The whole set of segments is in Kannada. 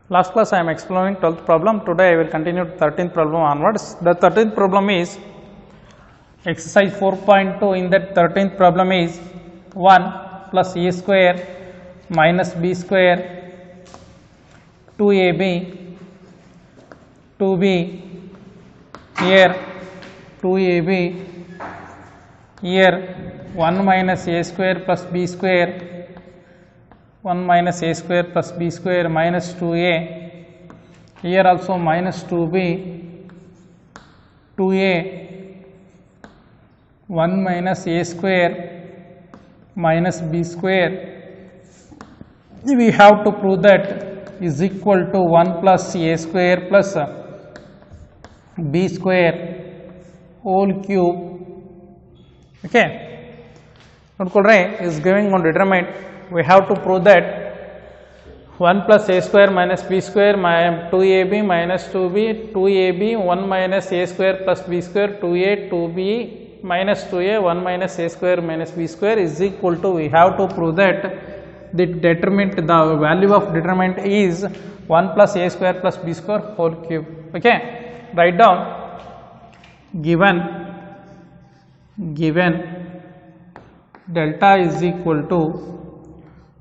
Last class I am exploring 12th problem. Today I will continue 13th problem onwards. The 13th problem is exercise 4.2. In that 13th problem is 1 plus a square minus b square 2ab 2b here 2ab here 1 minus a square plus b square 1 minus a square plus b square minus 2a here also minus 2b 2a 1 minus a square minus b square. We have to prove that is equal to 1 plus a square plus b square whole cube. Okay, nodkolre is giving on determinant. We have to prove that 1 plus a square minus b square 2ab minus 2b 2ab 1 minus a square plus b square 2a 2b minus 2a 1 minus a square minus b square is equal to, we have to prove that the determinant, the value of determinant is 1 plus a square plus b square whole cube. Okay, write down given delta is equal to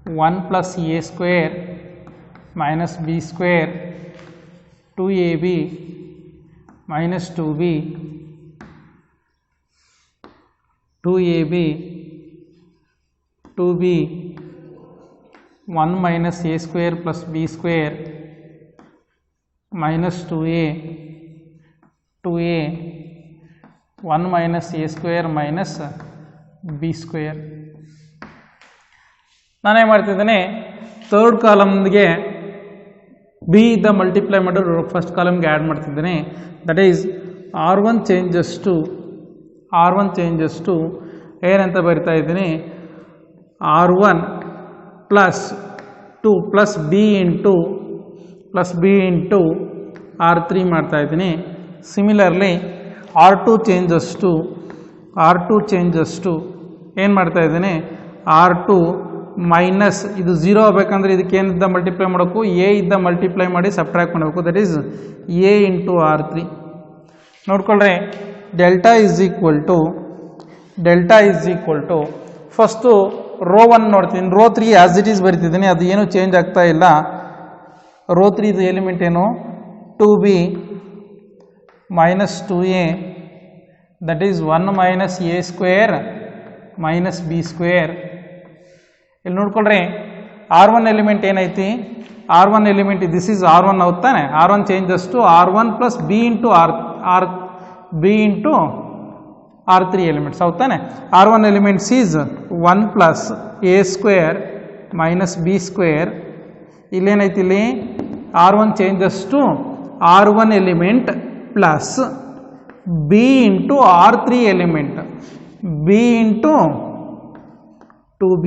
1 plus a square minus b square 2ab minus 2b 2ab 2b 1 minus a square plus b square minus 2a 2a 1 minus a square minus b square. ನಾನೇನು ಮಾಡ್ತಿದ್ದೇನೆ, ಥರ್ಡ್ ಕಾಲಮ್ಗೆ ಬಿ ಇದ್ದ ಮಲ್ಟಿಪ್ಲೈ ಮಾಡಿ ಫಸ್ಟ್ ಕಾಲಮ್ಗೆ ಆ್ಯಡ್ ಮಾಡ್ತಿದ್ದೇನೆ. That is R1 changes to ಏನಂತ ಬರಿತಾ ಇದ್ದೀನಿ, R1 plus 2 plus b into R3 ಮಾಡ್ತಾ ಇದ್ದೀನಿ. ಸಿಮಿಲರ್ಲಿ R2 ಚೇಂಜಸ್ ಟು ಏನು ಮಾಡ್ತಾ ಇದ್ದೀನಿ, R2 ಮೈನಸ್ ಇದು 0 ಆಗಬೇಕಂದ್ರೆ ಇದಕ್ಕೆ ಏನಿದ್ದ ಮಲ್ಟಿಪ್ಲೈ ಮಾಡಬೇಕು, ಎ ಇದ್ದ ಮಲ್ಟಿಪ್ಲೈ ಮಾಡಿ ಸಬ್ಟ್ರಾಕ್ಟ್ ಮಾಡಬೇಕು. That is a into R3. ನೋಡ್ಕೊಳ್ರಿ, delta is equal to first row 1 ನೋಡ್ತೀನಿ, ರೋ 3 ಆ್ಯಸ್ ಇಟ್ ಈಸ್ ಬರಿತಿದ್ದೀನಿ, ಅದು ಏನು ಚೇಂಜ್ ಆಗ್ತಾ ಇಲ್ಲ. ರೋ 3 ಇದು ಎಲಿಮೆಂಟ್ ಏನು, 2b minus 2a that is 1 minus a square minus b square. ಇಲ್ಲಿ ನೋಡ್ಕೊಳ್ರಿ, R1 ಎಲಿಮೆಂಟ್ ಏನೈತಿ, R1 element this is R1 ಹೌದಾನೆ. R1 changes to R1 plus b into R3 elements ಹೌದಾನೆ. R1 elements is 1 plus a square minus b square. ಇಲ್ಲೇನೈತಿ, ಇಲ್ಲಿ R1 changes to R1 element plus b into R3 element b into 2b.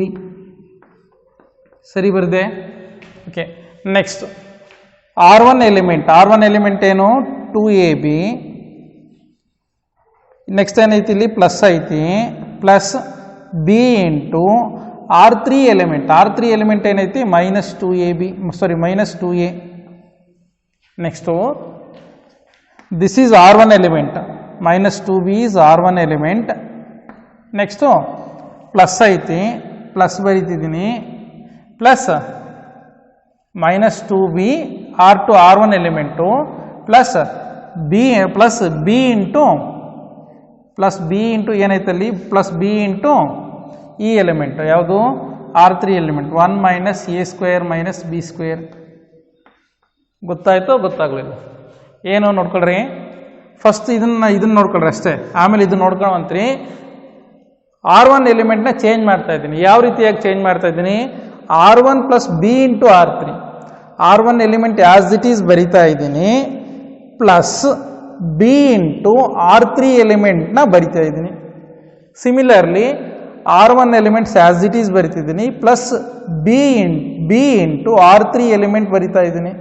ಸರಿ ಬರದೆ. ಓಕೆ, ನೆಕ್ಸ್ಟ್ R1 ಎಲಿಮೆಂಟ್ ಏನು, 2ab. ನೆಕ್ಸ್ಟ್ ಏನೈತಿ, ಇಲ್ಲಿ ಪ್ಲಸ್ ಐತಿ, plus b into R3 element ಏನೈತಿ, minus 2a. Next this is R1 element, minus 2b is R1 element. Next plus ಐತಿ, ಪ್ಲಸ್ ಬರೀತಿದ್ದೀನಿ, plus minus 2b R1 element plus b into ಏನೈತಲ್ಲಿ, ಪ್ಲಸ್ ಬಿ ಇಂಟು ಈ ಎಲಿಮೆಂಟ್ ಯಾವುದು, R3 element 1 minus a square minus b square. ಗೊತ್ತಾಯ್ತೋ ಗೊತ್ತಾಗಲಿಲ್ಲ ಏನು ನೋಡ್ಕೊಳ್ರಿ, ಫಸ್ಟ್ ಇದನ್ನು ನೋಡ್ಕೊಳ್ರಿ ಅಷ್ಟೇ, ಆಮೇಲೆ ಇದನ್ನು ನೋಡ್ಕೊಂಡ್ರಿ. R1 ಎಲಿಮೆಂಟ್ನ ಚೇಂಜ್ ಮಾಡ್ತಾ ಇದ್ದೀನಿ. ಯಾವ ರೀತಿಯಾಗಿ ಚೇಂಜ್ ಮಾಡ್ತಾ ಇದ್ದೀನಿ, R1 plus b into R3, R1 element as it is ಬರಿತಾ ಇದ್ದೀನಿ, ಪ್ಲಸ್ ಬಿ ಇಂಟು R3 ಎಲಿಮೆಂಟ್ನ ಬರಿತಾ ಇದ್ದೀನಿ. Similarly R1 elements as it is ಬರಿತಿದ್ದೀನಿ, plus b into R3 element ಬರಿತಾ ಇದ್ದೀನಿ.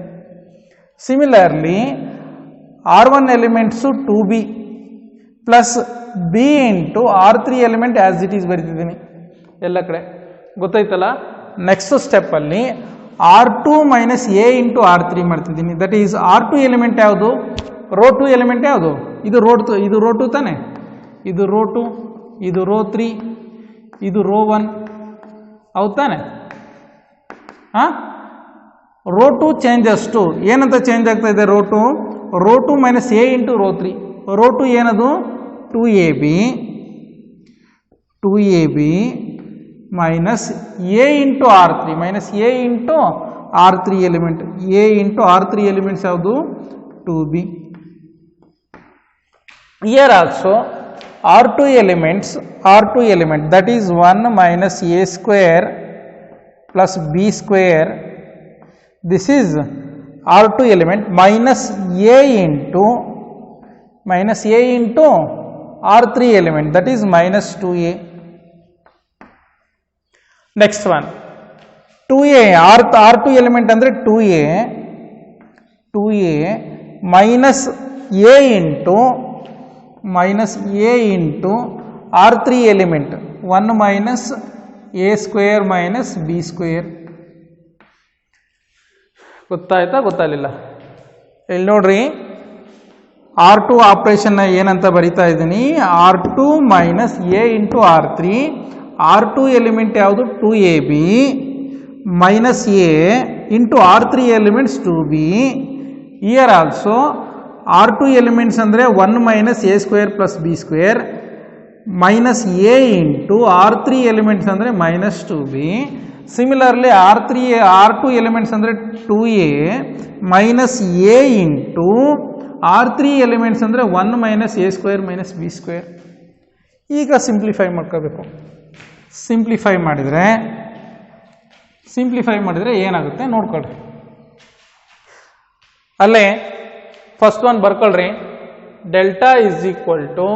Similarly R1 elements 2b plus b into R3 element as it is ಬರಿತಿದ್ದೀನಿ. ಎಲ್ಲ ಕಡೆ ಗೊತ್ತಾಯ್ತಲ್ಲ. ನೆಕ್ಸ್ಟ್ ಸ್ಟೆಪ್ಪಲ್ಲಿ R2 minus a into R3 ಮಾಡ್ತಿದ್ದೀನಿ. ದಟ್ ಈಸ್ R2 ಎಲಿಮೆಂಟ್ ಯಾವುದು, ರೋ 2 ಎಲಿಮೆಂಟ್ ಯಾವುದು, ಇದು ರೋ 2 ತಾನೆ, ಇದು ರೋ 2, ಇದು ರೋ 3, ಇದು ರೋ 1 ಹೌದು ತಾನೆ. ಹಾಂ, ರೋ 2 ಚೇಂಜಸ್ ಟು ಏನಂತ ಚೇಂಜ್ ಆಗ್ತಾ ಇದೆ, row 2 minus a into row 3. Row 2 ಏನದು 2ab minus a into R3 minus a into R3 element. A into R3 elements ಯಾವುದು 2b. Here also R2 elements that is 1 minus a square plus b square. This is R2 element minus a into R3 element that is minus 2a. Next one 2a R2 element andre 2a minus a into R3 element 1 minus a square minus b square. ಗೊತ್ತಾಯ್ತಾ ಗೊತ್ತಾಗಲಿಲ್ಲ? ಇಲ್ಲಿ ನೋಡ್ರಿ, R2 ಆಪರೇಷನ್ನ ಏನಂತ ಬರಿತಾ ಇದ್ದೀನಿ, R2 minus a into R3. R2 element ಯಾವುದು 2ab minus a into R3 elements 2b. Here also R2 elements ಅಂದರೆ 1 minus a square plus B square minus a into R3 elements ಅಂದರೆ minus 2b. Similarly R2 elements ಅಂದರೆ 2a minus a into R3 elements ಅಂದರೆ 1 minus a square minus b square. ಈಗ ಸಿಂಪ್ಲಿಫೈ ಮಾಡ್ಕೋಬೇಕು. ಸಿಂಪ್ಲಿಫೈ ಮಾಡಿದರೆ ಏನಾಗುತ್ತೆ ನೋಡ್ಕೊಳ್ರಿ. ಅಲ್ಲೇ ಫಸ್ಟ್ ಒನ್ ಬರ್ಕೊಳ್ರಿ, delta is equal to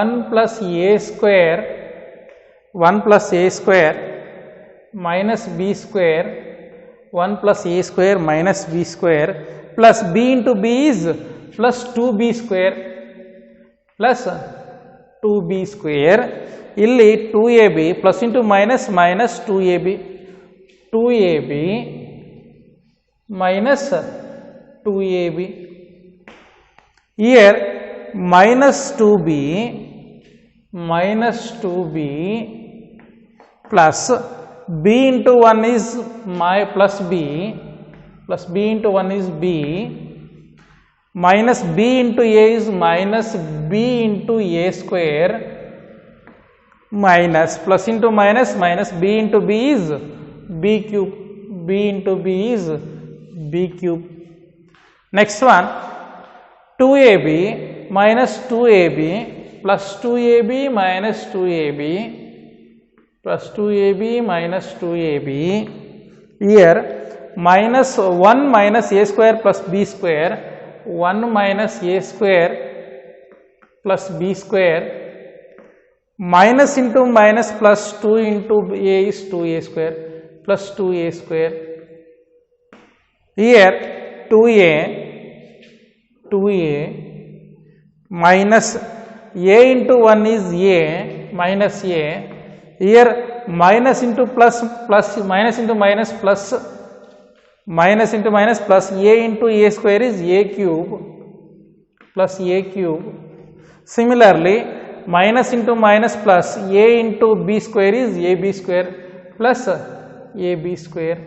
1 plus A square minus b square 1 plus a square minus b square plus b into b is plus 2b square plus 2b square. ಇಲ್ಲಿ 2ab plus into minus minus 2ab minus 2ab. Here minus 2b plus b into 1 is plus b into 1 is b minus b into a is minus b into a square minus plus into minus minus b into b is b cube, b into b is b cube. Next one 2ab minus 2ab plus 2ab minus 2ab plus 2ab minus 2ab. Here minus 1 minus a square plus b square 1 minus a square plus b square minus into minus plus 2 into a is 2a square plus 2a square. Here 2a minus a into 1 is a minus a. Here minus into plus minus into minus plus minus into minus plus a into a square is a cube plus a cube. Similarly minus into minus plus a into b square is ab square plus ab square.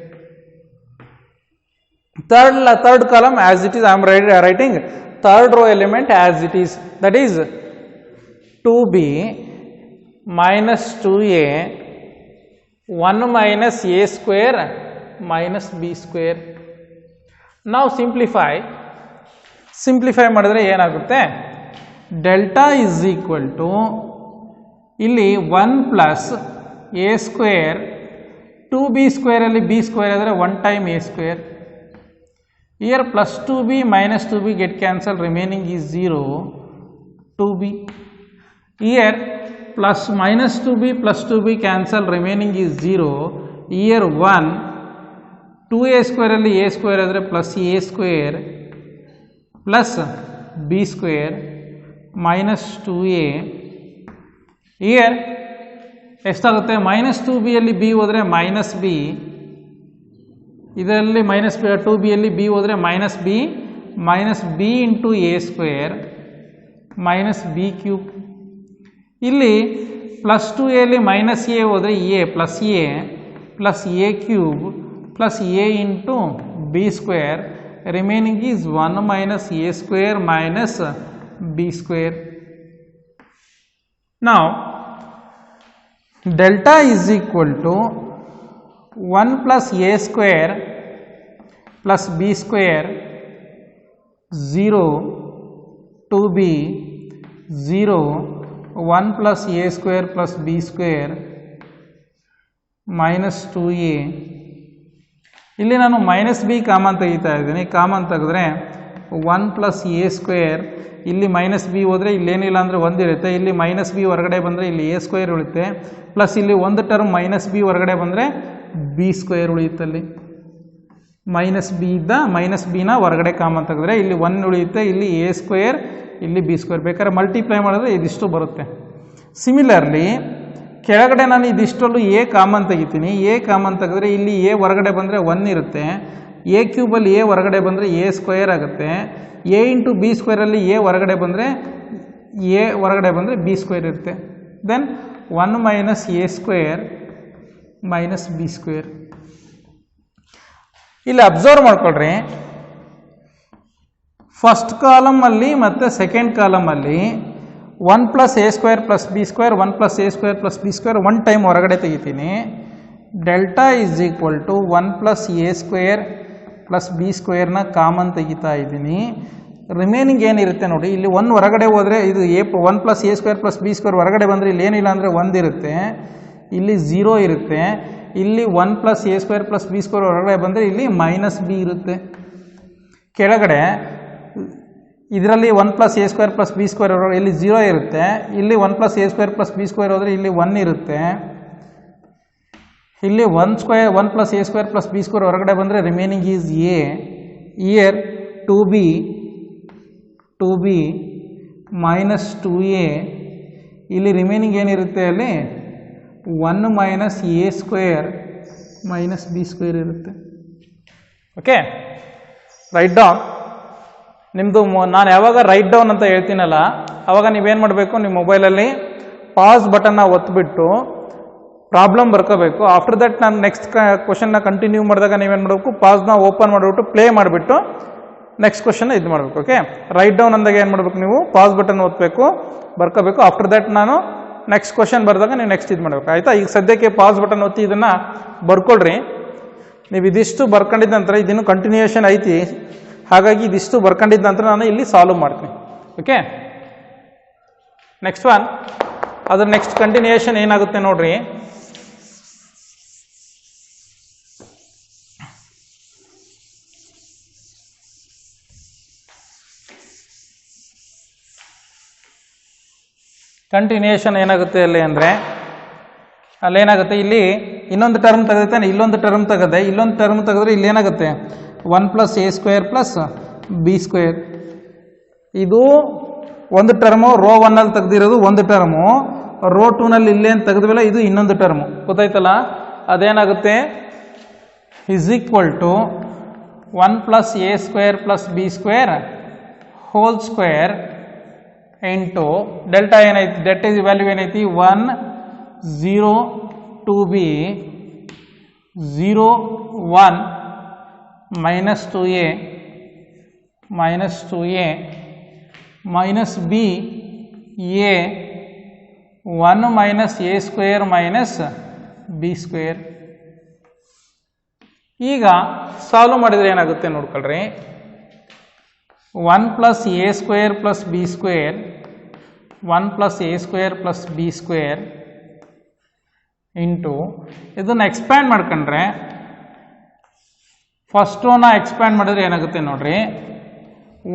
Third column as it is, I am writing third row element as it is, that is 2b minus 2a 1 minus a square minus b square. Now simplify ಮಾಡಿದ್ರೆ ಏನಾಗುತ್ತೆ, ಡೆಲ್ಟಾ ಇಸ್ ಈಕ್ವಲ್ ಟು ಇಲ್ಲಿ 1 ಪ್ಲಸ್ ಎ ಸ್ಕ್ವೇರ್ 2b ಸ್ಕ್ವೇರಲ್ಲಿ ಬಿ ಸ್ಕ್ವೇರ್ ಆದರೆ 1 time a square. Here plus 2b minus 2b get cancelled, remaining is 0 2b. Here plus minus 2b plus 2b cancel, remaining is 0. Here 1 2a square ಅಲ್ಲಿ a square ಆದರೆ plus a square plus b square minus 2a. Here ಎಷ್ಟಾಗುತ್ತೆ -2b ಅಲ್ಲಿ b ಹೋದರೆ -b, ಇದರಲ್ಲಿ -2b b ಹೋದರೆ -b into a square -b cube. ಇಲ್ಲಿ +2a ಅಲ್ಲಿ -a ಹೋದರೆ a plus a cube plus a into b square, remaining is 1 - a square b square. Now delta is equal to 1 plus a square plus b square 0 2b 0 1 plus a square plus b square minus 2a. ಇಲ್ಲಿ ನಾನು -b ಕಾಮನ್ ತೆಗಿತಾ ಇದ್ದೀನಿ. ಕಾಮನ್ ತೆಗೆದ್ರೆ 1 ಪ್ಲಸ್ a ಸ್ಕ್ವೇರ್, ಇಲ್ಲಿ -b ಹೋದರೆ ಇಲ್ಲೇನಿಲ್ಲ ಅಂದರೆ 1 ಇರುತ್ತೆ. ಇಲ್ಲಿ -b ಹೊರಗಡೆ ಬಂದರೆ ಇಲ್ಲಿ a ಸ್ಕ್ವೇರ್ ಉಳಿಯುತ್ತೆ. ಪ್ಲಸ್ ಇಲ್ಲಿ ಒಂದು ಟರ್ಮ್ -b ಹೊರಗಡೆ ಬಂದರೆ b ಸ್ಕ್ವೇರ್ ಉಳಿಯುತ್ತೆ. ಅಲ್ಲಿ -b ಇದ್ದ -bನ ಹೊರಗಡೆ ಕಾಮನ್ ತೆಗೆದ್ರೆ ಇಲ್ಲಿ 1 ಉಳಿಯುತ್ತೆ. ಇಲ್ಲಿ a ಸ್ಕ್ವೇರ್, ಇಲ್ಲಿ b ಸ್ಕ್ವೇರ್. ಬೇಕಾದ್ರೆ ಮಲ್ಟಿಪ್ಲೈ ಮಾಡಿದ್ರೆ ಇದಿಷ್ಟು ಬರುತ್ತೆ. ಸಿಮಿಲರ್ಲಿ ಕೆಳಗಡೆ ನಾನು ಇದಿಷ್ಟಲ್ಲೂ a ಕಾಮನ್ ತೆಗಿತೀನಿ. a ಕಾಮನ್ ತೆಗೆದ್ರೆ ಇಲ್ಲಿ a ಹೊರಗಡೆ ಬಂದರೆ 1 ಇರುತ್ತೆ. a ಕ್ಯೂಬಲ್ಲಿ a ಹೊರಗಡೆ ಬಂದರೆ a ಸ್ಕ್ವೇರ್ ಆಗುತ್ತೆ. a ಇಂಟು b ಸ್ಕ್ವೇರಲ್ಲಿ a ಹೊರಗಡೆ ಬಂದರೆ b ಸ್ಕ್ವೇರ್ ಇರುತ್ತೆ. Then 1 minus a square minus b square. ಇಲ್ಲಿ ಅಬ್ಸರ್ವ್ ಮಾಡ್ಕೊಳ್ರಿ, ಫಸ್ಟ್ ಕಾಲಮಲ್ಲಿ ಮತ್ತು ಸೆಕೆಂಡ್ ಕಾಲಮಲ್ಲಿ 1 plus a square plus b square 1 plus a square plus b square 1 time ಹೊರಗಡೆ ತೆಗಿತೀನಿ. Delta is equal to 1 plus a square plus b ಸ್ಕ್ವೇರ್ನ ಕಾಮನ್ ತೆಗಿತಾ ಇದ್ದೀನಿ. ರಿಮೈನಿಂಗ್ ಏನಿರುತ್ತೆ ನೋಡಿ, ಇಲ್ಲಿ 1 ಹೊರಗಡೆ ಹೋದರೆ ಇದು 1 plus a square plus b square ಹೊರಗಡೆ ಬಂದರೆ ಇಲ್ಲಿ ಏನಿಲ್ಲ ಅಂದರೆ 1 ಇರುತ್ತೆ. ಇಲ್ಲಿ 0 ಇರುತ್ತೆ. ಇಲ್ಲಿ 1 plus a square plus b square ಹೊರಗಡೆ ಬಂದರೆ ಇಲ್ಲಿ -b ಇರುತ್ತೆ. ಕೆಳಗಡೆ ಇದರಲ್ಲಿ 1 plus a square plus b square ಹೊರಗಡೆ ಇಲ್ಲಿ 0 ಇರುತ್ತೆ. ಇಲ್ಲಿ 1 plus a square plus b square ಹೋದರೆ ಇಲ್ಲಿ 1 ಇರುತ್ತೆ. ಇಲ್ಲಿ 1 plus a square plus b square ಹೊರಗಡೆ ಬಂದರೆ remaining is a. Year 2b minus 2a. ಇಲ್ಲಿ ರಿಮೈನಿಂಗ್ ಏನಿರುತ್ತೆ, ಅಲ್ಲಿ 1 minus a square minus b square ಇರುತ್ತೆ. Okay, write down. ನಿಮ್ಮದು ನಾನು ಯಾವಾಗ ರೈಟ್ ಡೌನ್ ಅಂತ ಹೇಳ್ತೀನಲ್ಲ, ಆವಾಗ ನೀವೇನು ಮಾಡಬೇಕು, ನಿಮ್ಮ ಮೊಬೈಲಲ್ಲಿ ಪಾಸ್ ಬಟನ್ನ ಒತ್ತಿಬಿಟ್ಟು ಪ್ರಾಬ್ಲಮ್ ಬರ್ಕೋಬೇಕು. ಆಫ್ಟರ್ ದಟ್ ನಾನು ನೆಕ್ಸ್ಟ್ ಕ್ವಶನ್ನ ಕಂಟಿನ್ಯೂ ಮಾಡಿದಾಗ ನೀವೇನು ಮಾಡಬೇಕು, ಪಾಸ್ನ ಓಪನ್ ಮಾಡಿಬಿಟ್ಟು ಪ್ಲೇ ಮಾಡಿಬಿಟ್ಟು ನೆಕ್ಸ್ಟ್ ಕ್ವಶನ್ನ ಇದು ಮಾಡಬೇಕು. ಓಕೆ, ರೈಟ್ ಡೌನ್ ಅಂದಾಗ ಏನು ಮಾಡಬೇಕು, ನೀವು ಪಾಸ್ ಬಟನ್ ಒತ್ತಬೇಕು, ಬರ್ಕೋಬೇಕು. ಆಫ್ಟರ್ ದಟ್ ನಾನು ನೆಕ್ಸ್ಟ್ ಕ್ವಶನ್ ಬರೆದಾಗ ನೀವು ನೆಕ್ಸ್ಟ್ ಇದು ಮಾಡಬೇಕು. ಆಯಿತಾ? ಈಗ ಸದ್ಯಕ್ಕೆ ಪಾಸ್ ಬಟನ್ ಒತ್ತಿ ಇದನ್ನು ಬರ್ಕೊಳ್ರಿ. ನೀವು ಇದಿಷ್ಟು ಬರ್ಕೊಂಡಿದ್ದ ನಂತರ ಇದಿನ್ನು ಕಂಟಿನ್ಯೂಯೇಷನ್ ಐತಿ, ಹಾಗಾಗಿ ಇದಿಷ್ಟು ಬರ್ಕೊಂಡಿದ್ದ ನಂತರ ನಾನು ಇಲ್ಲಿ ಸಾಲ್ವ್ ಮಾಡ್ತೀನಿ. ಓಕೆ, ನೆಕ್ಸ್ಟ್ ಒನ್, ಅದ್ರ ನೆಕ್ಸ್ಟ್ ಕಂಟಿನ್ಯೂಯೇಷನ್ ಏನಾಗುತ್ತೆ ನೋಡ್ರಿ. ಕಂಟಿನ್ಯೂಯೇಷನ್ ಏನಾಗುತ್ತೆ ಅಲ್ಲಿ ಅಂದರೆ, ಅಲ್ಲೇನಾಗುತ್ತೆ, ಇಲ್ಲಿ ಇನ್ನೊಂದು ಟರ್ಮ್ ತೆಗೆದುತ್ತಾನೆ, ಇಲ್ಲೊಂದು ಟರ್ಮ್ ತೆಗೆದೆ, ಇಲ್ಲೊಂದು ಟರ್ಮ್ ತೆಗೆದ್ರೆ ಇಲ್ಲಿ ಏನಾಗುತ್ತೆ 1 plus a square plus b square. ಇದು ಒಂದು ಟರ್ಮು, ರೋ 1ನಲ್ಲಿ ತೆಗೆದಿರೋದು ಒಂದು ಟರ್ಮು, ರೋ 2ನಲ್ಲಿ ಇಲ್ಲೇನು ತೆಗೆದ್ವಲ್ಲ ಇದು ಇನ್ನೊಂದು ಟರ್ಮು. ಗೊತ್ತಾಯ್ತಲ್ಲ? ಅದೇನಾಗುತ್ತೆ, is equal to 1 plus a square plus b square whole square into delta ಏನೈತಿ, ಡೆಲ್ಟಾ ವ್ಯಾಲ್ಯೂ ಏನೈತಿ 1 0 2b 0 1 minus 2a minus 2a minus b a 1 minus a square minus b square. ಈಗ ಸಾಲ್ವ್ ಮಾಡಿದರೆ ಏನಾಗುತ್ತೆ ನೋಡ್ಕೊಳ್ರಿ. 1 plus a square plus b square 1 plus a square plus b square into ಇದನ್ನು ಎಕ್ಸ್ಪ್ಯಾಂಡ್ ಮಾಡ್ಕೊಂಡ್ರೆ, ಫಸ್ಟ್ ರೋನ ಎಕ್ಸ್ಪ್ಯಾಂಡ್ ಮಾಡಿದ್ರೆ ಏನಾಗುತ್ತೆ ನೋಡ್ರಿ,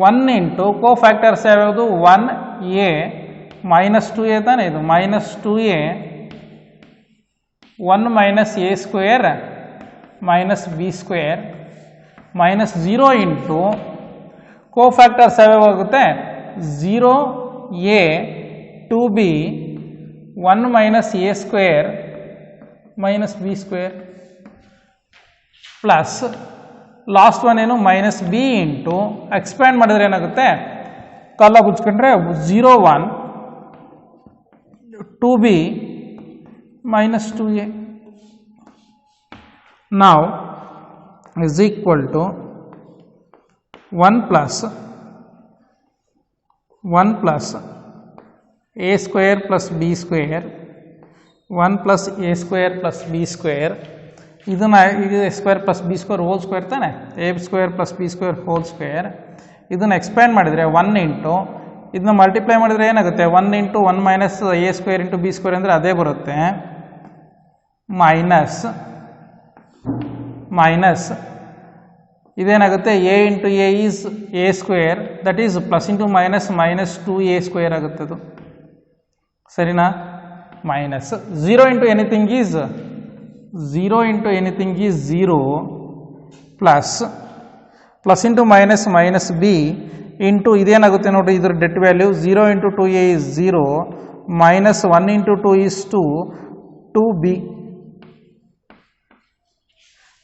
1 ಇಂಟು ಕೋ ಫ್ಯಾಕ್ಟರ್ಸ್ ಯಾವ್ಯಾವುದು 1a ಮೈನಸ್ 2a ತಾನೆ, ಇದು minus 2a 1 minus a square minus b square minus 0 into cofactors ಯಾವ್ಯಾವಾಗುತ್ತೆ 0a 2b 1 minus a square minus b square plus last one ಏನು ಮೈನಸ್ ಬಿ ಇಂಟು ಎಕ್ಸ್ಪ್ಯಾಂಡ್ ಮಾಡಿದ್ರೆ ಏನಾಗುತ್ತೆ ಕಾಲ ಮುಚ್ಕೊಂಡ್ರೆ 0 1 2b minus 2a now is equal to 1 plus a square plus b square 1 plus a square plus b square ಇದನ್ನು ಇದು a square plus b square whole square ತಾನೆ a square plus b square whole square ಇದನ್ನು ಎಕ್ಸ್ಪ್ಯಾಂಡ್ ಮಾಡಿದರೆ 1 ಇಂಟು ಇದನ್ನ ಮಲ್ಟಿಪ್ಲೈ ಮಾಡಿದರೆ ಏನಾಗುತ್ತೆ 1 into 1 minus a square into b square ಅಂದರೆ ಅದೇ ಬರುತ್ತೆ ಮೈನಸ್ ಇದೇನಾಗುತ್ತೆ a into a is a square that is plus into minus 2a square ಆಗುತ್ತೆ ಅದು ಸರಿನಾ minus 0 into anything is 0 plus into minus b into ಇದೇನಾಗುತ್ತೆ ನೋಡಿ ಇದರ det value 0 into 2a is 0 minus 1 into 2 is 2b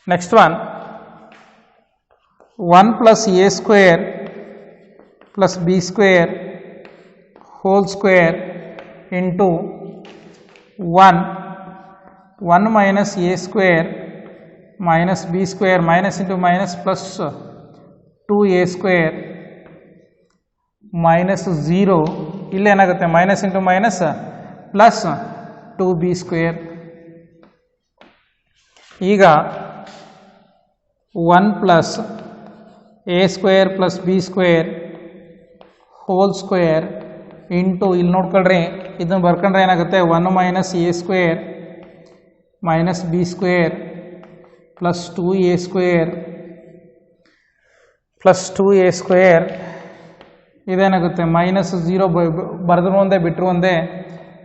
next one 1 plus a square plus b square whole square into 1 minus a square minus b square minus into minus plus 2a square minus 0 ಇಲ್ಲೇನಾಗುತ್ತೆ minus into minus plus 2b square ಈಗ 1 plus a square plus b square whole square into ಇಲ್ಲಿ ನೋಡ್ಕೊಳ್ರಿ ಇದನ್ನು ಬರ್ಕೊಂಡ್ರೆ ಏನಾಗುತ್ತೆ 1 minus a square minus b square plus 2a square plus 2a square ಇದೇನಾಗುತ್ತೆ ಮೈನಸ್ 0 ಬರೆದ್ರು ಒಂದೇ ಬಿಟ್ಟರು ಒಂದೇ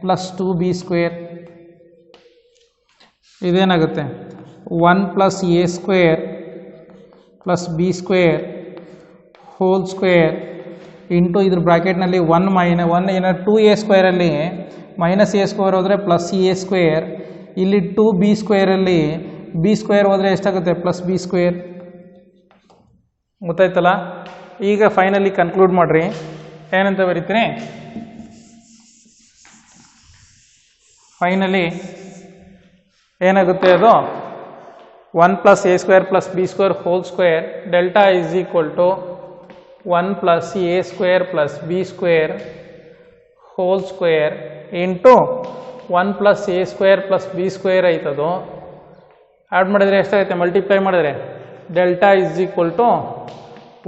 ಪ್ಲಸ್ 2b ಸ್ಕ್ವೇರ್ ಇದೇನಾಗುತ್ತೆ 1 plus a square plus b square whole square into ಇದ್ರ ಬ್ರ್ಯಾಕೆಟ್ನಲ್ಲಿ 1 ಏನೋ 2a ಸ್ಕ್ವೇರಲ್ಲಿ ಮೈನಸ್ a ಸ್ಕ್ವೇರ್ ಹೋದರೆ ಪ್ಲಸ್ a ಸ್ಕ್ವೇರ್ ಇಲ್ಲಿ 2b ಸ್ಕ್ವೇರಲ್ಲಿ b ಸ್ಕ್ವೇರ್ ಹೋದರೆ ಎಷ್ಟಾಗುತ್ತೆ ಪ್ಲಸ್ b ಸ್ಕ್ವೇರ್ ಗೊತ್ತಾಯ್ತಲ್ಲ ಈಗ ಫೈನಲಿ ಕನ್ಕ್ಲೂಡ್ ಮಾಡಿರಿ ಏನಂತ ಬರೀತೀನಿ ಫೈನಲಿ ಏನಾಗುತ್ತೆ ಅದು 1 plus a square plus b square whole square delta is equal to 1 plus a square plus b square whole square into 1 plus a square plus b square ಆಯ್ತದು ಆ್ಯಡ್ ಮಾಡಿದರೆ ಎಷ್ಟಾಗುತ್ತೆ ಮಲ್ಟಿಪ್ಲೈ ಮಾಡಿದ್ರೆ delta is equal to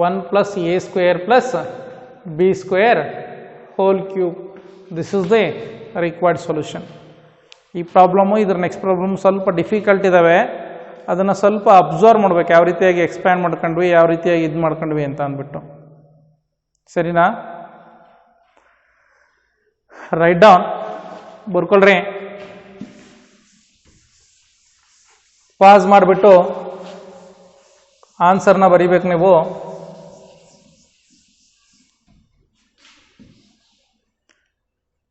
1 plus a square plus b square whole cube this is the required solution ಈ ಪ್ರಾಬ್ಲಮ್ಮು ಇದ್ರ ನೆಕ್ಸ್ಟ್ ಪ್ರಾಬ್ಲಮ್ ಸ್ವಲ್ಪ ಡಿಫಿಕಲ್ಟ್ ಇದ್ದಾವೆ ಅದನ್ನು ಸ್ವಲ್ಪ ಅಬ್ಸರ್ವ್ ಮಾಡ್ಬೇಕು ಯಾವ ರೀತಿಯಾಗಿ ಎಕ್ಸ್ಪ್ಯಾಂಡ್ ಮಾಡ್ಕೊಂಡ್ವಿ ಯಾವ ರೀತಿಯಾಗಿ ಇದು ಮಾಡ್ಕೊಂಡ್ವಿ ಅಂತ ಅಂದ್ಬಿಟ್ಟು ಸರಿನಾ ರೈಟ್ ಡೌನ್ ಬರ್ಕೊಳ್ರಿ ಪಾಸ್ ಮಾಡಿಬಿಟ್ಟು ಆನ್ಸರ್ನ ಬರೀಬೇಕು ನೀವು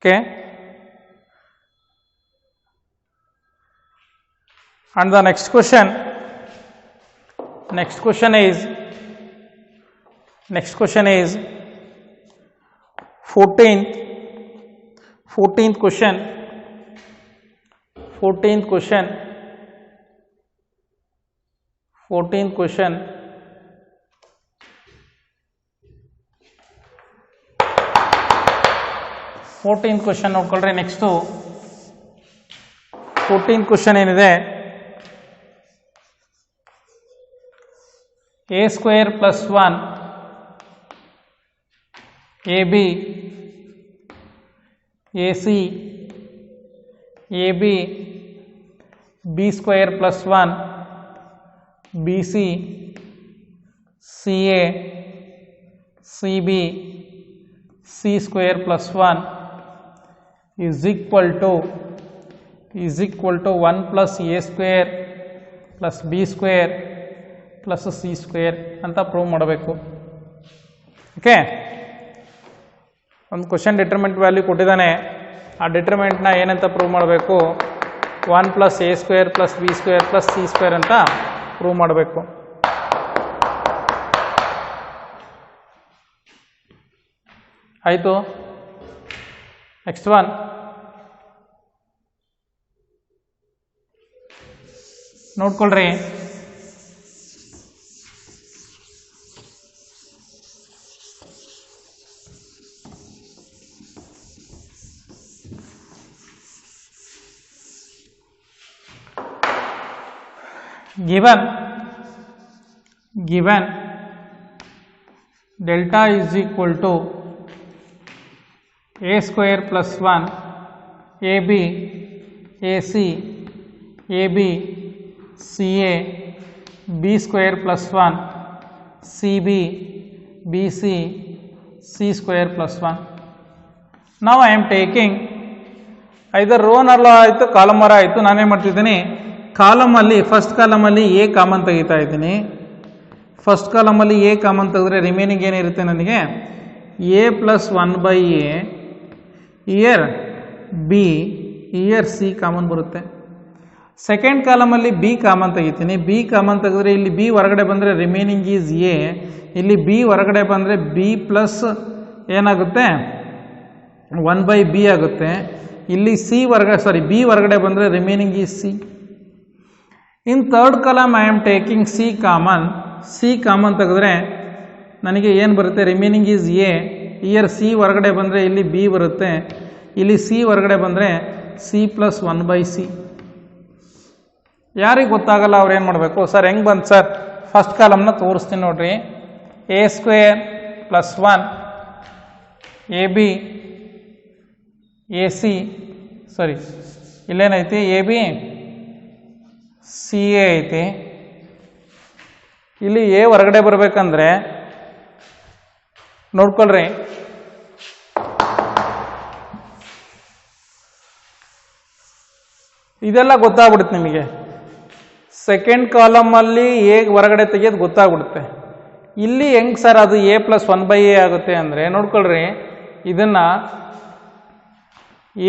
okay and the next question is 14th question 14th question ನೋಡ್ಕೊಳ್ರಿ ನೆಕ್ಸ್ಟು 14th ಕ್ವಶನ್ ಏನಿದೆ a square plus 1 ab ac ab b square plus 1 bc ca cb c square plus 1 is equal to 1 plus a square plus b square plus C square ಅಂತ ಪ್ರೂವ್ ಮಾಡಬೇಕು ಓಕೆ ಒಂದು ಕ್ವಶನ್ ಡಿಟರ್ಮೆಂಟ್ ವ್ಯಾಲ್ಯೂ ಕೊಟ್ಟಿದ್ದಾನೆ ಆ ಡಿಟರ್ಮಿನೆಂಟ್ನ ಏನಂತ ಪ್ರೂವ್ ಮಾಡಬೇಕು, 1 + a² + b² + c² ಅಂತ ಪ್ರೂವ್ ಮಾಡಬೇಕು. ಆಯಿತು. ನೆಕ್ಸ್ಟ್ ಒನ್, ನೋಡ್ಕೊಳ್ರಿ. given delta is equal to a² + 1 ab ac ab ca b² + 1 cb bc c² + 1. now I am taking either row ನಲ್ಲ ಆಯಿತು ಕಾಲಮರ ಆಯಿತು. ನಾನೇನು ಮಾಡ್ತಿದ್ದೀನಿ, ಕಾಲಮಲ್ಲಿ ಫಸ್ಟ್ ಕಾಲಮಲ್ಲಿ ಎ ಕಾಮನ್ ತೆಗಿತಾ ಇದ್ದೀನಿ. ಫಸ್ಟ್ ಕಾಲಮಲ್ಲಿ ಎ ಕಾಮನ್ ತೆಗೆದ್ರೆ ರಿಮೈನಿಂಗ್ ಏನಿರುತ್ತೆ ನನಗೆ, a + 1/a year B year C common ಬರುತ್ತೆ. ಸೆಕೆಂಡ್ ಕಾಲಮಲ್ಲಿ ಬಿ ಕಾಮನ್ ತೆಗಿತೀನಿ. ಬಿ ಕಾಮನ್ ತೆಗೆದ್ರೆ ಇಲ್ಲಿ ಬಿ ಹೊರಗಡೆ ಬಂದರೆ ರಿಮೈನಿಂಗ್ ಈಸ್ ಎ, ಇಲ್ಲಿ ಬಿ ಹೊರಗಡೆ ಬಂದರೆ ಬಿ ಪ್ಲಸ್ ಏನಾಗುತ್ತೆ 1/b ಆಗುತ್ತೆ. ಇಲ್ಲಿ ಸಿ ಬಿ ಹೊರಗಡೆ ಬಂದರೆ remaining is C. In third column I am taking C common ತೆಗೆದ್ರೆ ನನಗೆ ಏನು ಬರುತ್ತೆ, remaining is A. Year C ಹೊರಗಡೆ ಬಂದರೆ ಇಲ್ಲಿ ಬಿ ಬರುತ್ತೆ, ಇಲ್ಲಿ ಸಿ ಹೊರಗಡೆ ಬಂದರೆ ಸಿ + 1/c. ಯಾರಿಗೆ ಗೊತ್ತಾಗಲ್ಲ ಅವ್ರು ಏನು ಮಾಡಬೇಕು, ಸರ್ ಹೆಂಗೆ ಬಂತು ಸರ್, ಫಸ್ಟ್ ಕಾಲಮ್ನ ತೋರಿಸ್ತೀನಿ ನೋಡ್ರಿ. a² + 1 ab ac ಸಾರಿ ಇಲ್ಲೇನೈತಿ, ಎ ಬಿ ಸಿ ಎ ಐತಿ. ಇಲ್ಲಿ ಎ ಹೊರಗಡೆ ಬರಬೇಕಂದ್ರೆ ನೋಡ್ಕೊಳ್ರಿ, ಇದೆಲ್ಲ ಗೊತ್ತಾಗ್ಬಿಡುತ್ತೆ ನಿಮಗೆ. ಸೆಕೆಂಡ್ ಕಾಲಮಲ್ಲಿ ಎ ಹೊರಗಡೆ ತೆಗಿಯೋದು ಗೊತ್ತಾಗ್ಬಿಡುತ್ತೆ. ಇಲ್ಲಿ ಹೆಂಗೆ ಸರ್ ಅದು a + 1/a ಆಗುತ್ತೆ ಅಂದರೆ ನೋಡ್ಕೊಳ್ರಿ, ಇದನ್ನು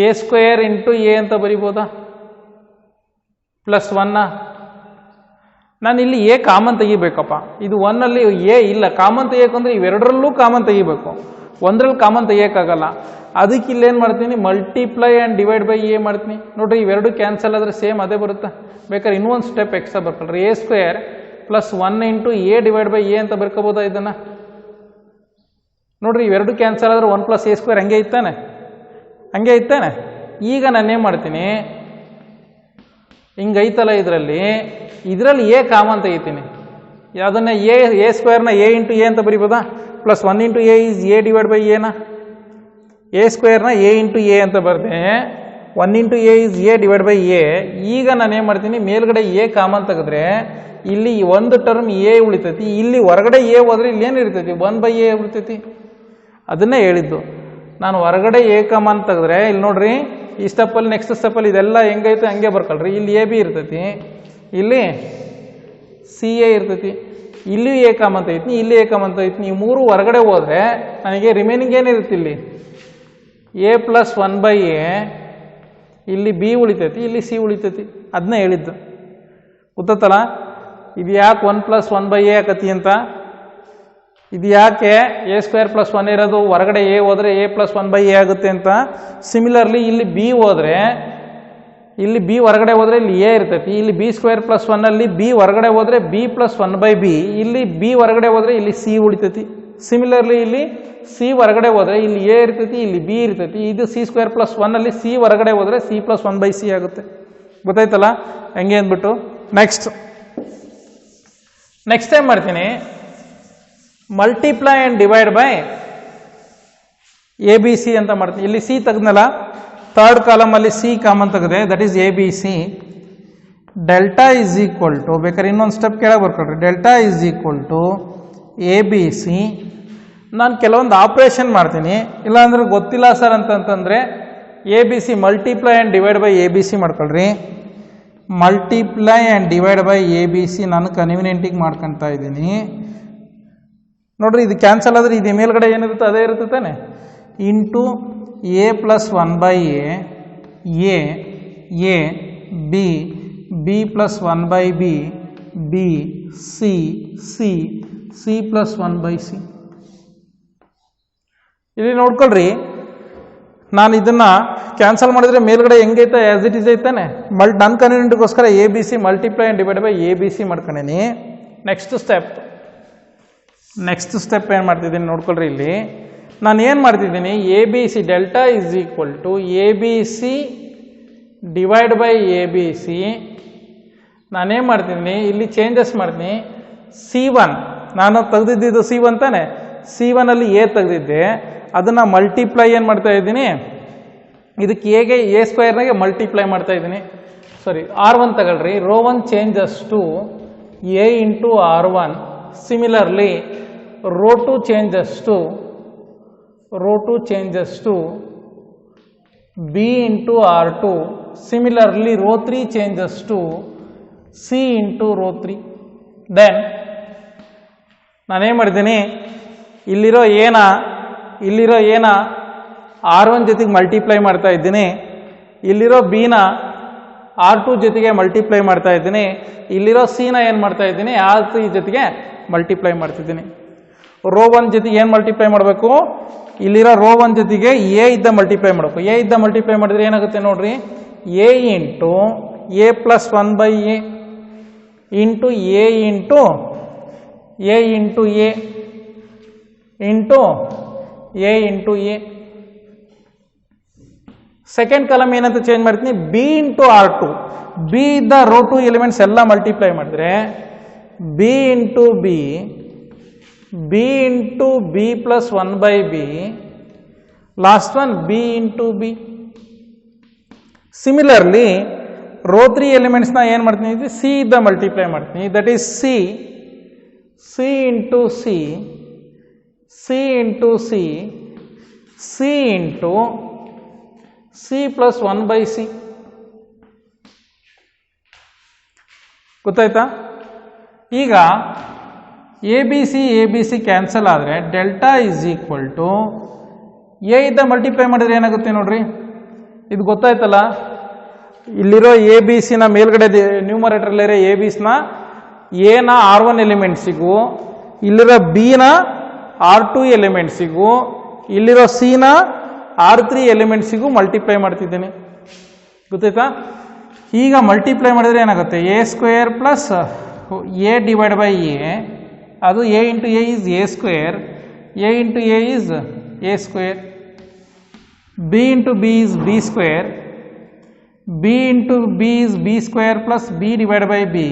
a² × a ಅಂತ ಬರಿಬೋದಾ, +1. ನಾನು ಇಲ್ಲಿ ಎ ಕಾಮನ್ ತೆಗಿಬೇಕಪ್ಪ. ಇದು 1ಅಲ್ಲಿ ಎ ಇಲ್ಲ, ಕಾಮನ್ ತೆಗಿಯೋಕಂದ್ರೆ ಇವೆರಡರಲ್ಲೂ ಕಾಮನ್ ತೆಗಿಬೇಕು, ಒಂದರಲ್ಲಿ ಕಾಮನ್ ತೆಗಿಯೋಕ್ಕಾಗಲ್ಲ. ಅದಕ್ಕೆ ಇಲ್ಲೇನು ಮಾಡ್ತೀನಿ, multiply and divide by a ಮಾಡ್ತೀನಿ. ನೋಡಿರಿ, ಇವೆರಡು ಕ್ಯಾನ್ಸಲ್ ಆದರೆ ಸೇಮ್ ಅದೇ ಬರುತ್ತೆ. ಬೇಕಾದ್ರೆ ಇನ್ನೊಂದು ಸ್ಟೆಪ್ ಎಕ್ಸ್ಟ್ರಾ ಬರ್ಕೊಳ್ರಿ, a² + 1 × a divide by a ಅಂತ ಬರ್ಕೋಬೋದಾ ಇದನ್ನು. ನೋಡಿರಿ, ಇವೆರಡು ಕ್ಯಾನ್ಸಲ್ ಆದರೆ 1 + a² ಹಂಗೆ ಇತ್ತಾನೆ. ಈಗ ನಾನೇನು ಮಾಡ್ತೀನಿ, ಹಿಂಗೈತಲ್ಲ ಇದರಲ್ಲಿ ಎ ಕಾಮನ್ ತೆಗಿತೀನಿ. ಅದನ್ನು a² ನ a × a ಅಂತ ಬರಿಬೋದಾ, +1 × a is a divide by ಎನ. a² ನ a × a ಅಂತ ಬರೆದೆ, 1 × a is a divide by A. ಈಗ ನಾನೇನು ಮಾಡ್ತೀನಿ, ಮೇಲ್ಗಡೆ ಎ ಕಾಮನ್ ತೆಗೆದ್ರೆ ಇಲ್ಲಿ ಒಂದು ಟರ್ಮ್ ಎ ಉಳಿತೈತಿ, ಇಲ್ಲಿ ಹೊರಗಡೆ ಎ ಹೋದ್ರೆ ಇಲ್ಲಿ ಏನು ಇರ್ತೈತಿ, 1/a ಉಳಿತೈತಿ. ಅದನ್ನೇ ಹೇಳಿದ್ದು ನಾನು. ಹೊರಗಡೆ ಎ ಕಾಮನ್ ತೆಗೆದ್ರೆ ಇಲ್ಲಿ ನೋಡ್ರಿ, ಈ ಸ್ಟೆಪ್ಪಲ್ಲಿ ನೆಕ್ಸ್ಟ್ ಸ್ಟೆಪ್ಪಲ್ಲಿ ಇದೆಲ್ಲ ಹೆಂಗೈತೆ ಹಂಗೆ ಬರ್ಕೊಳ್ರಿ. ಇಲ್ಲಿ ಎ ಬಿ ಇರ್ತೈತಿ, ಇಲ್ಲಿ ಸಿ ಎ ಇರ್ತೈತಿ, ಇಲ್ಲಿ ಎ ಕಾಮನ್ ತೆಗಿತೀನಿ, ಇಲ್ಲಿ ಎ ಕಾಮನ್ ತೆಗಿತೀನಿ. ಈ ಮೂರು ಹೊರಗಡೆ ಹೋದರೆ ನನಗೆ ರಿಮೈನಿಂಗ್ ಏನಿರುತ್ತೆ, ಇಲ್ಲಿ a + 1/a, ಇಲ್ಲಿ ಬಿ ಉಳಿತೈತಿ, ಇಲ್ಲಿ ಸಿ ಉಳಿತೈತಿ. ಅದನ್ನ ಹೇಳಿದ್ದು ಗೊತ್ತಲ್ಲ. ಇದು ಯಾಕೆ 1 + 1/a ಆಕತಿ ಅಂತ, ಇದು ಯಾಕೆ a² + 1 ಇರೋದು ಹೊರಗಡೆ ಎ ಹೋದರೆ a + 1/a ಆಗುತ್ತೆ ಅಂತ. ಸಿಮಿಲರ್ಲಿ ಇಲ್ಲಿ ಬಿ ಹೋದರೆ, ಇಲ್ಲಿ ಬಿ ಹೊರಗಡೆ ಹೋದರೆ ಇಲ್ಲಿ ಎ ಇರ್ತೈತಿ, ಇಲ್ಲಿ b² + 1ಅಲ್ಲಿ ಬಿ ಹೊರಗಡೆ ಹೋದರೆ b + 1/b, ಇಲ್ಲಿ ಬಿ ಹೊರಗಡೆ ಹೋದರೆ ಇಲ್ಲಿ ಸಿ ಉಳಿತೈತಿ. ಸಿಮಿಲರ್ಲಿ ಇಲ್ಲಿ ಸಿ ಹೊರಗಡೆ ಹೋದರೆ ಇಲ್ಲಿ ಎ ಇರ್ತೈತಿ, ಇಲ್ಲಿ ಬಿ ಇರ್ತೈತಿ. ಇದು c² + 1ಅಲ್ಲಿ ಸಿ ಹೊರಗಡೆ ಹೋದರೆ c + 1/c ಆಗುತ್ತೆ. ಗೊತ್ತಾಯ್ತಲ್ಲ ಹೆಂಗೆ ಅಂದ್ಬಿಟ್ಟು. ನೆಕ್ಸ್ಟ್ ಟೈಮ್ ಮಾಡ್ತೀನಿ, multiply and divide by A B C ಅಂತ ಮಾಡ್ತೀನಿ. ಇಲ್ಲಿ ಸಿ ತೆಗೆದ್ನಲ್ಲ, ಥರ್ಡ್ ಕಾಲಮಲ್ಲಿ ಸಿ ಕಾಮನ್ ತೆಗೆದೆ, that is A B C. Delta is equal to, ಬೇಕಾದ್ರೆ ಇನ್ನೊಂದು ಸ್ಟೆಪ್ ಕೆಳಗೆ ಬರ್ಕೊಳ್ರಿ, delta is equal to A B C. ನಾನು ಕೆಲವೊಂದು ಆಪ್ರೇಷನ್ ಮಾಡ್ತೀನಿ, ಇಲ್ಲಾಂದ್ರೆ ಗೊತ್ತಿಲ್ಲ ಸರ್ ಅಂತಂತಂದರೆ A B C multiply and divide by A B C ಮಾಡ್ಕೊಳ್ರಿ. Multiply and divide by A B C ನಾನು ಕನ್ವೀನಿಯೆಂಟಿಗೆ ಮಾಡ್ಕೊತಾ ಇದ್ದೀನಿ. ನೋಡ್ರಿ, ಇದು ಕ್ಯಾನ್ಸಲ್ ಆದರೆ ಇದು ಮೇಲ್ಗಡೆ ಏನಿರುತ್ತೆ ಅದೇ ಇರುತ್ತೆ ತಾನೆ, into a plus 1 by a b plus 1 by b c plus 1 by c. ಇಲ್ಲಿ ನೋಡ್ಕೊಳ್ರಿ, ನಾನು ಇದನ್ನು ಕ್ಯಾನ್ಸಲ್ ಮಾಡಿದರೆ ಮೇಲ್ಗಡೆ ಹೆಂಗೈತೆ ಆ್ಯಸ್ ಇಟ್ ಈಸ್ ಐತಾನೆ. ನನ್ನ ಕನ್ವೀನಿಯಂಟ್ಗೋಸ್ಕರ A B C multiply and divide by A B C ಮಾಡ್ಕೊಂಡೀನಿ. ನೆಕ್ಸ್ಟ್ ಸ್ಟೆಪ್ ಏನು ಮಾಡ್ತಿದ್ದೀನಿ ನೋಡ್ಕೊಳ್ರಿ. ಇಲ್ಲಿ ನಾನು ಏನು ಮಾಡ್ತಿದ್ದೀನಿ, A B C delta is equal to A B C divide by A B C. ನಾನೇನು ಮಾಡ್ತಿದ್ದೀನಿ, ಇಲ್ಲಿ ಚೇಂಜಸ್ ಮಾಡ್ತೀನಿ. C1 ನಾನು ತೆಗೆದಿದ್ದು C1 ತಾನೆ, C1ಅಲ್ಲಿ ಎ ತೆಗೆದಿದ್ದೆ, ಅದನ್ನು ಮಲ್ಟಿಪ್ಲೈ ಏನು ಮಾಡ್ತಾ ಇದ್ದೀನಿ, ಇದಕ್ಕೆ ಎಗೆ ಎ ಸ್ಕ್ವೇರ್ನಾಗೆ ಮಲ್ಟಿಪ್ಲೈ ಮಾಡ್ತಾ ಇದ್ದೀನಿ. ಸಾರಿ, R1 ತಗೊಳ್ರಿ. Row 1 changes to a into R1. Similarly row 2 changes to b into R2. Similarly row 3 changes to c into row 3. Then ನಾನೇನು ಮಾಡಿದ್ದೀನಿ, ಇಲ್ಲಿರೋ ಏನ R1 ಜೊತೆಗೆ ಮಲ್ಟಿಪ್ಲೈ ಮಾಡ್ತಾ ಇದ್ದೀನಿ, ಇಲ್ಲಿರೋ ಬಿನ R2 ಜೊತೆಗೆ ಮಲ್ಟಿಪ್ಲೈ ಮಾಡ್ತಾ ಇದ್ದೀನಿ, ಇಲ್ಲಿರೋ ಸಿನ ಏನು ಮಾಡ್ತಾ ಇದ್ದೀನಿ, R3 ಜೊತೆಗೆ ಮಲ್ಟಿಪ್ಲೈ ಮಾಡ್ತಿದ್ದೀನಿ. ರೋ 1 ಜೊತೆಗೆ ಏನು ಮಲ್ಟಿಪ್ಲೈ ಮಾಡಬೇಕು, ಇಲ್ಲಿರೋ ರೋ 1 ಜೊತೆಗೆ ಎ ಇದ್ದ ಮಲ್ಟಿಪ್ಲೈ ಮಾಡಬೇಕು. ಎ ಇದ್ದ ಮಲ್ಟಿಪ್ಲೈ ಮಾಡಿದ್ರೆ ಏನಾಗುತ್ತೆ ನೋಡ್ರಿ, a into a plus 1 by a into a into a into a into a into a. Second column ಏನಂತ ಚೇಂಜ್ ಮಾಡ್ತೀನಿ, ಬಿ ಇಂಟು R2. ಬಿ ಇದ್ದ ರೋ 2 ಎಲಿಮೆಂಟ್ಸ್ ಎಲ್ಲ ಮಲ್ಟಿಪ್ಲೈ ಮಾಡಿದ್ರೆ b into b plus 1 by b, last one b into b. Similarly row 3 ಎಲಿಮೆಂಟ್ಸ್ನ ಏನು ಮಾಡ್ತೀನಿ, ಸಿ ಇದ್ದ ಮಲ್ಟಿಪ್ಲೈ ಮಾಡ್ತೀನಿ. That is c into c into c into c plus 1 by c. ಗೊತ್ತಾಯ್ತಾ? ಈಗ ಎ ಬಿ ಸಿ ಕ್ಯಾನ್ಸಲ್ ಆದರೆ delta is equal to a ಇದ್ದ ಮಲ್ಟಿಪ್ಲೈ ಮಾಡಿದ್ರೆ ಏನಾಗುತ್ತೆ ನೋಡ್ರಿ, ಇದು ಗೊತ್ತಾಯ್ತಲ್ಲ. ಇಲ್ಲಿರೋ ಎ ಬಿ ಸಿನ ಮೇಲ್ಗಡೆ ನ್ಯೂಮರೇಟರ್ಲಿರೋ ಎ ಬಿ ಸಿನ ಎನ R1 ಎಲಿಮೆಂಟ್ಸಿಗೂ, ಇಲ್ಲಿರೋ ಬಿನ R2 ಎಲಿಮೆಂಟ್ಸಿಗೂ, ಇಲ್ಲಿರೋ ಸಿನ R3 ಎಲಿಮೆಂಟ್ಸಿಗೂ ಮಲ್ಟಿಪ್ಲೈ ಮಾಡ್ತಿದ್ದೀನಿ. ಗೊತ್ತಾಯ್ತಾ? ಈಗ ಮಲ್ಟಿಪ್ಲೈ ಮಾಡಿದ್ರೆ ಏನಾಗುತ್ತೆ, a square plus a divide by a, ಅದು a into a is a square, a into a is a square, b into b is b square, b into b is b square plus b divide by b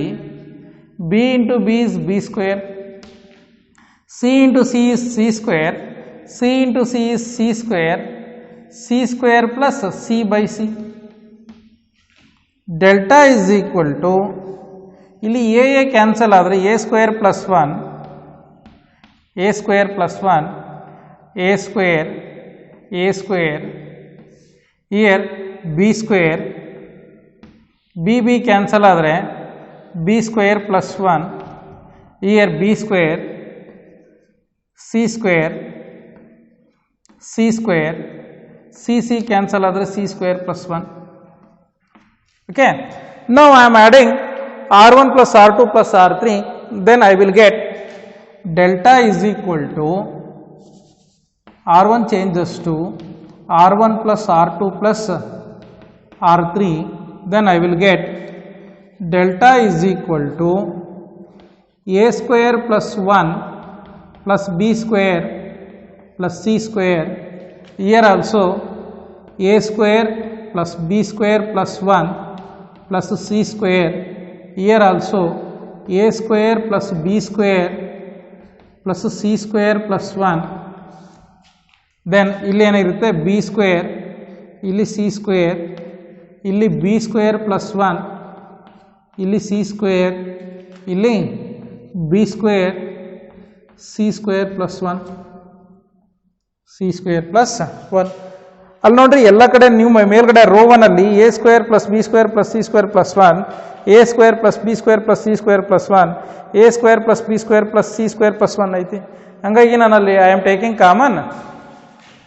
into b is b square, c into c is c square, c into c is c square plus c by c. Delta is equal to, ಇಲ್ಲಿ ಎ ಕ್ಯಾನ್ಸಲ್ ಆದರೆ A square plus 1, A square ear B square, B cancel ಆದರೆ B square plus 1 ear B square, C square C cancel ಆದರೆ C square plus 1. Okay, now I am adding R1 plus R2 plus R3, then I will get delta is equal to R1 changes to R1 plus R2 plus R3, then I will get delta is equal to A square plus 1 plus B square plus C square. Here also A square plus B square plus 1 plus C square. Here also A square plus B square plus C square plus 1. Then ಇಲ್ಲಿ ಏನಿರುತ್ತೆ, B square, ಇಲ್ಲಿ C square, ಇಲ್ಲಿ B square plus 1, ಇಲ್ಲಿ C square, ಇಲ್ಲಿ B square, C square plus 1, C square plus 1. ಅಲ್ಲಿ ನೋಡ್ರಿ, ಎಲ್ಲ ಕಡೆ ನೀವು ಮೇಲ್ಗಡೆ ರೋ 1 ಅಲ್ಲಿ A square plus B square plus C square plus 1, A square plus B square plus C square plus 1, A square plus B square plus C square plus 1 ಐತಿ. ಹಂಗಾಗಿ ನಾನಲ್ಲಿ ಐ ಆಮ್ ಟೇಕಿಂಗ್ ಕಾಮನ್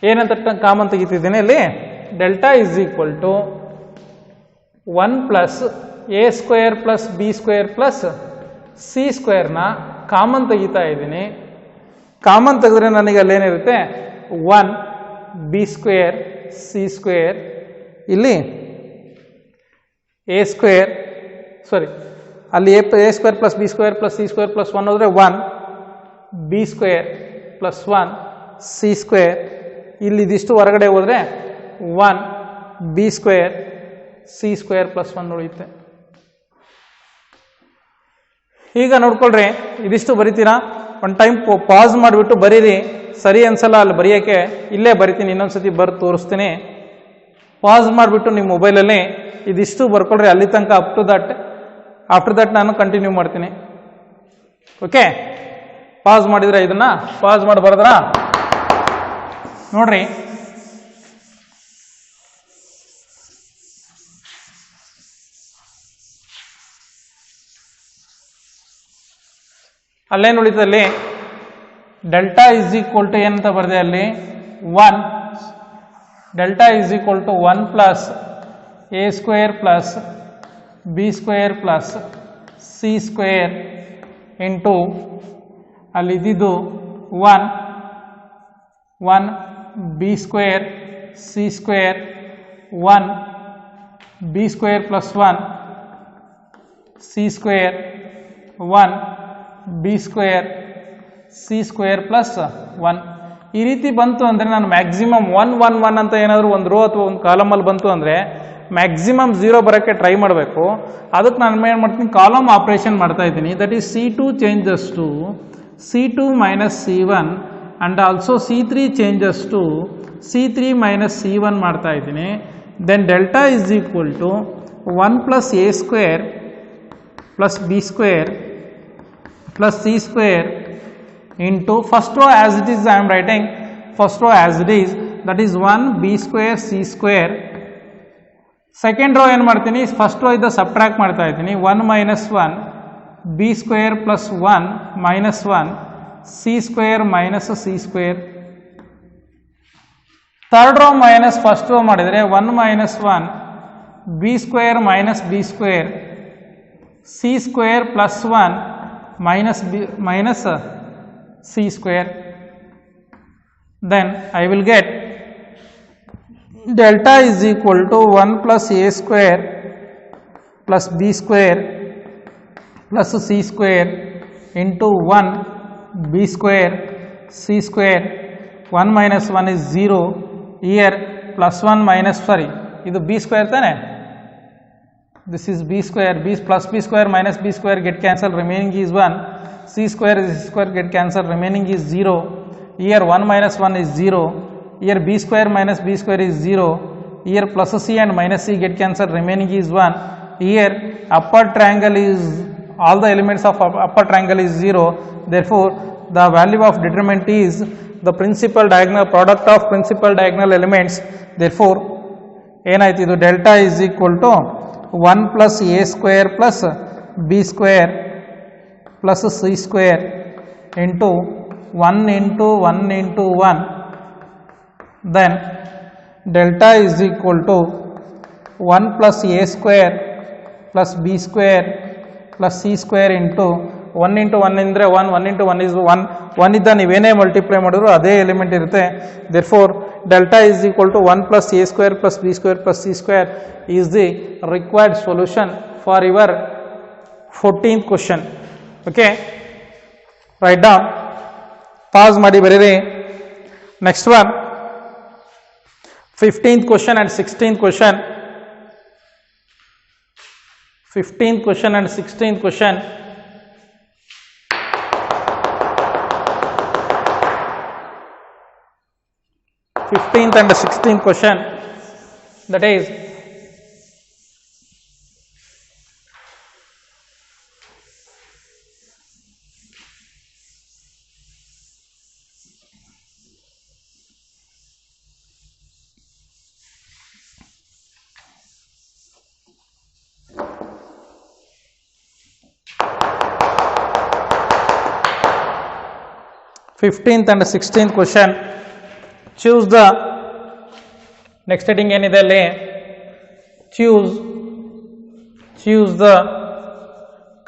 ಏನಂತ ಕಾಮನ್ ತೆಗಿತಿದ್ದೀನಿ ಅಲ್ಲಿ, delta is equal to 1 plus A square plus B square plus C ಸ್ಕ್ವೇರ್ನ ಕಾಮನ್ ತೆಗಿತಾ ಇದ್ದೀನಿ. ಕಾಮನ್ ತೆಗೆದ್ರೆ ನನಗೆ ಅಲ್ಲೇನಿರುತ್ತೆ 1 ಬಿ ಸ್ಕ್ವೇರ್ ಸಿ ಸ್ಕ್ವೇರ್, ಇಲ್ಲಿ ಎ ಸ್ಕ್ವೇರ್ ಸಾರಿ ಅಲ್ಲಿ A square plus B square plus C square plus 1 ಹೋದರೆ 1 B square plus 1 c square, ಇಲ್ಲಿ ಇದಿಷ್ಟು ಹೊರಗಡೆ ಹೋದರೆ 1 B square C square plus 1 ಉಳಿಯುತ್ತೆ. ಈಗ ನೋಡ್ಕೊಳ್ರಿ, ಇದಿಷ್ಟು ಬರಿತೀರಾ, ಒಂದು ಟೈಮ್ ಪಾಸ್ ಮಾಡಿಬಿಟ್ಟು ಬರೀರಿ. ಸರಿ ಅನ್ಸಲ್ಲ ಅಲ್ಲಿ ಬರೆಯೋಕ್ಕೆ, ಇಲ್ಲೇ ಬರಿತೀನಿ, ಇನ್ನೊಂದ್ಸತಿ ಬರೆದು ತೋರಿಸ್ತೀನಿ. ಪಾಸ್ ಮಾಡಿಬಿಟ್ಟು ನಿಮ್ಮ ಮೊಬೈಲಲ್ಲಿ ಇದಿಷ್ಟು ಬರ್ಕೊಳ್ರಿ ಅಲ್ಲಿ ತನಕ up to that. After that ನಾನು ಕಂಟಿನ್ಯೂ ಮಾಡ್ತೀನಿ. ಓಕೆ, ಪಾಸ್ ಮಾಡಿದ್ರೆ ಇದನ್ನ ಪಾಸ್ ಮಾಡಿ ಬರದ್ರ ನೋಡ್ರಿ. ಅಲ್ಲೇನು ಉಳಿತಲ್ಲಿ ಡೆಲ್ಟಾ ಇಸ್ ಈಕ್ವಲ್ ಟು ಏನಂತ ಬರೆದೆ ಅಲ್ಲಿ 1, delta is equal to 1 plus A square plus B square plus C square into ಅಲ್ಲಿ ಇದ್ದಿದ್ದು 1 B square C square 1 B square plus 1 c square 1 B square C square plus 1. ಈ ರೀತಿ ಬಂತು ಅಂದರೆ ನಾನು ಮ್ಯಾಕ್ಸಿಮಮ್ 1 1 1 ಅಂತ ಏನಾದರೂ ಒಂದು ರೋ ಅಥವಾ ಒಂದು ಕಾಲಮಲ್ಲಿ ಬಂತು ಅಂದರೆ ಮ್ಯಾಕ್ಸಿಮಮ್ 0 ಬರೋಕ್ಕೆ ಟ್ರೈ ಮಾಡಬೇಕು. ಅದಕ್ಕೆ ನಾನು ಏನು ಮಾಡ್ತೀನಿ, ಕಾಲಮ್ ಆಪ್ರೇಷನ್ ಮಾಡ್ತಾ ಇದ್ದೀನಿ. That is C2 changes to C2 minus C1 and also C3 changes to C3 minus C1 ಮಾಡ್ತಾ ಇದ್ದೀನಿ. Then delta is equal to 1 plus A square plus B square plus c square into first row as it is I am writing first row as it is, that is 1 b square c square. second row ಏನು ಮಾಡ್ತೀನಿ, ಫಸ್ಟ್ ರೋ ಇದ್ದ ಸಬ್ಟ್ರಾಕ್ಟ್ ಮಾಡ್ತಾ ಇದ್ದೀನಿ. 1 minus 1 B square plus 1 minus 1 c square minus C square. Third row minus first row ಮಾಡಿದರೆ 1 minus 1 B square minus b square C square plus 1 minus c square. Then I will get delta is equal to 1 plus a square plus b square plus c square into 1 b square c square. 1 minus 1 is 0 here, plus 1 minus sorry idu b square tane, this is b square, b plus b square minus b square get cancelled, remaining is 1. c square is c square get cancelled, remaining is 0. Here 1 minus 1 is 0. Here b square minus b square is 0. Here plus c and minus c get cancelled, remaining is 1. Here upper triangle is, all the elements of upper triangle is 0. Therefore the value of determinant is the principal diagonal product of principal diagonal elements. Therefore ಏನಾಯ್ತು, ಇದು delta is equal to 1 plus a square plus b square plus c square into 1 into 1 into 1. Then delta is equal to 1 plus a square plus b square plus c square into 1 into 1 ಅಂದರೆ 1 into 1 is 1. 1 ಇದ್ದ ನೀವೇನೇ ಮಲ್ಟಿಪ್ಲೈ ಮಾಡಿದ್ರು ಅದೇ ಎಲಿಮೆಂಟ್ ಇರುತ್ತೆ. Therefore delta is equal to 1 plus a square plus b square plus c square is the required solution for your 14th question. Okay, write down, pause ಮಾಡಿ ಬರೀರಿ. Next one, 15th question and 16th question. 15th question and 16th question. Fifteenth and 16th question, that is fifteenth and 16th question. choose the next heading ಏನಿದೆ ಅಲ್ಲಿ choose the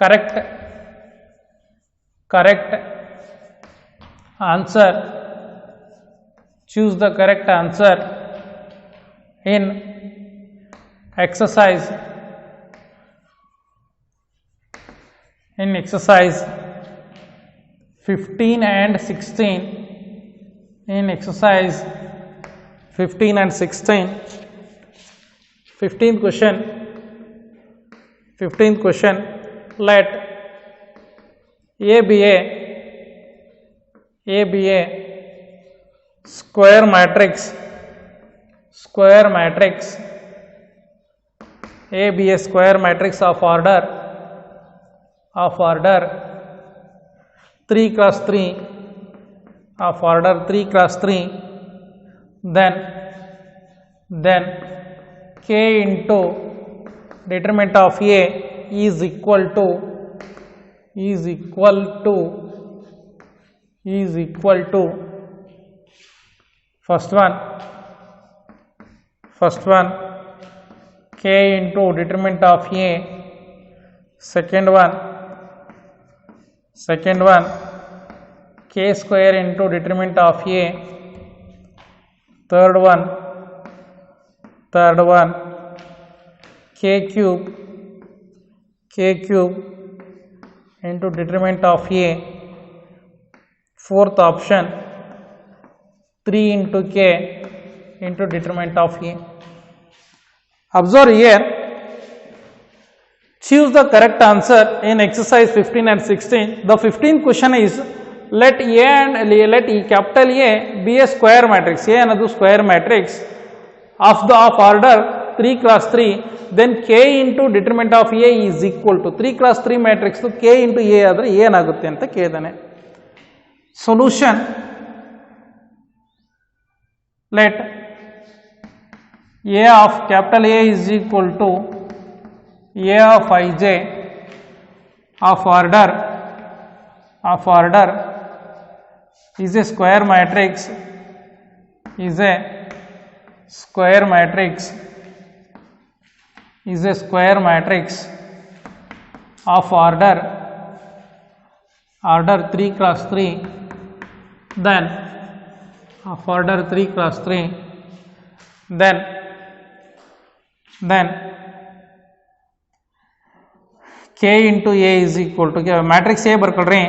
correct answer, choose the correct answer in exercise 15 and 16, in exercise 15 and 16, 15th question, let A be a square matrix, A be a square matrix of order 3 cross 3, of order 3 cross 3, then k into determinant of A is equal to first one k into determinant of A, second one k square into determinant of A, third one k cube into determinant of A, fourth option 3 into k into determinant of A. Observe here, choose the correct answer in exercise 15 and 16. The 15th question is, let capital A be a square matrix. A another square matrix of order 3 cross 3, then k into determinant of A is equal to 3 cross 3 matrix to k into A ಆದರೆ ಏನಾಗುತ್ತೆ ಅಂತ ಕೇಳಿದಾನೆ. Solution, let A of capital A is equal to A of ij of order is a square matrix, of order 3 cross 3, then of order 3 cross 3, then k into A is equal to matrix A ಬರ್ಕೊಳ್ರಿ,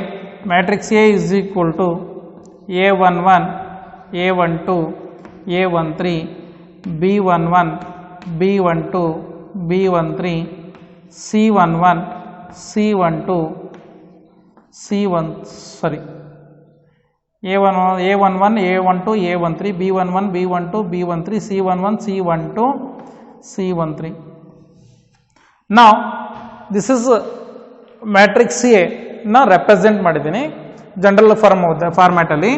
matrix A is equal to A11 A12 A13 B11 B12 B13 C11 C12 A11 A12 A13 B11 B12 B13 C11 C12 C13. Now this is matrix A na represent ಮಾಡಿದ್ದೀನಿ ಜನರಲ್ ಫಾರ್ಮ್ಯಾಟ್ ಅಲ್ಲಿ.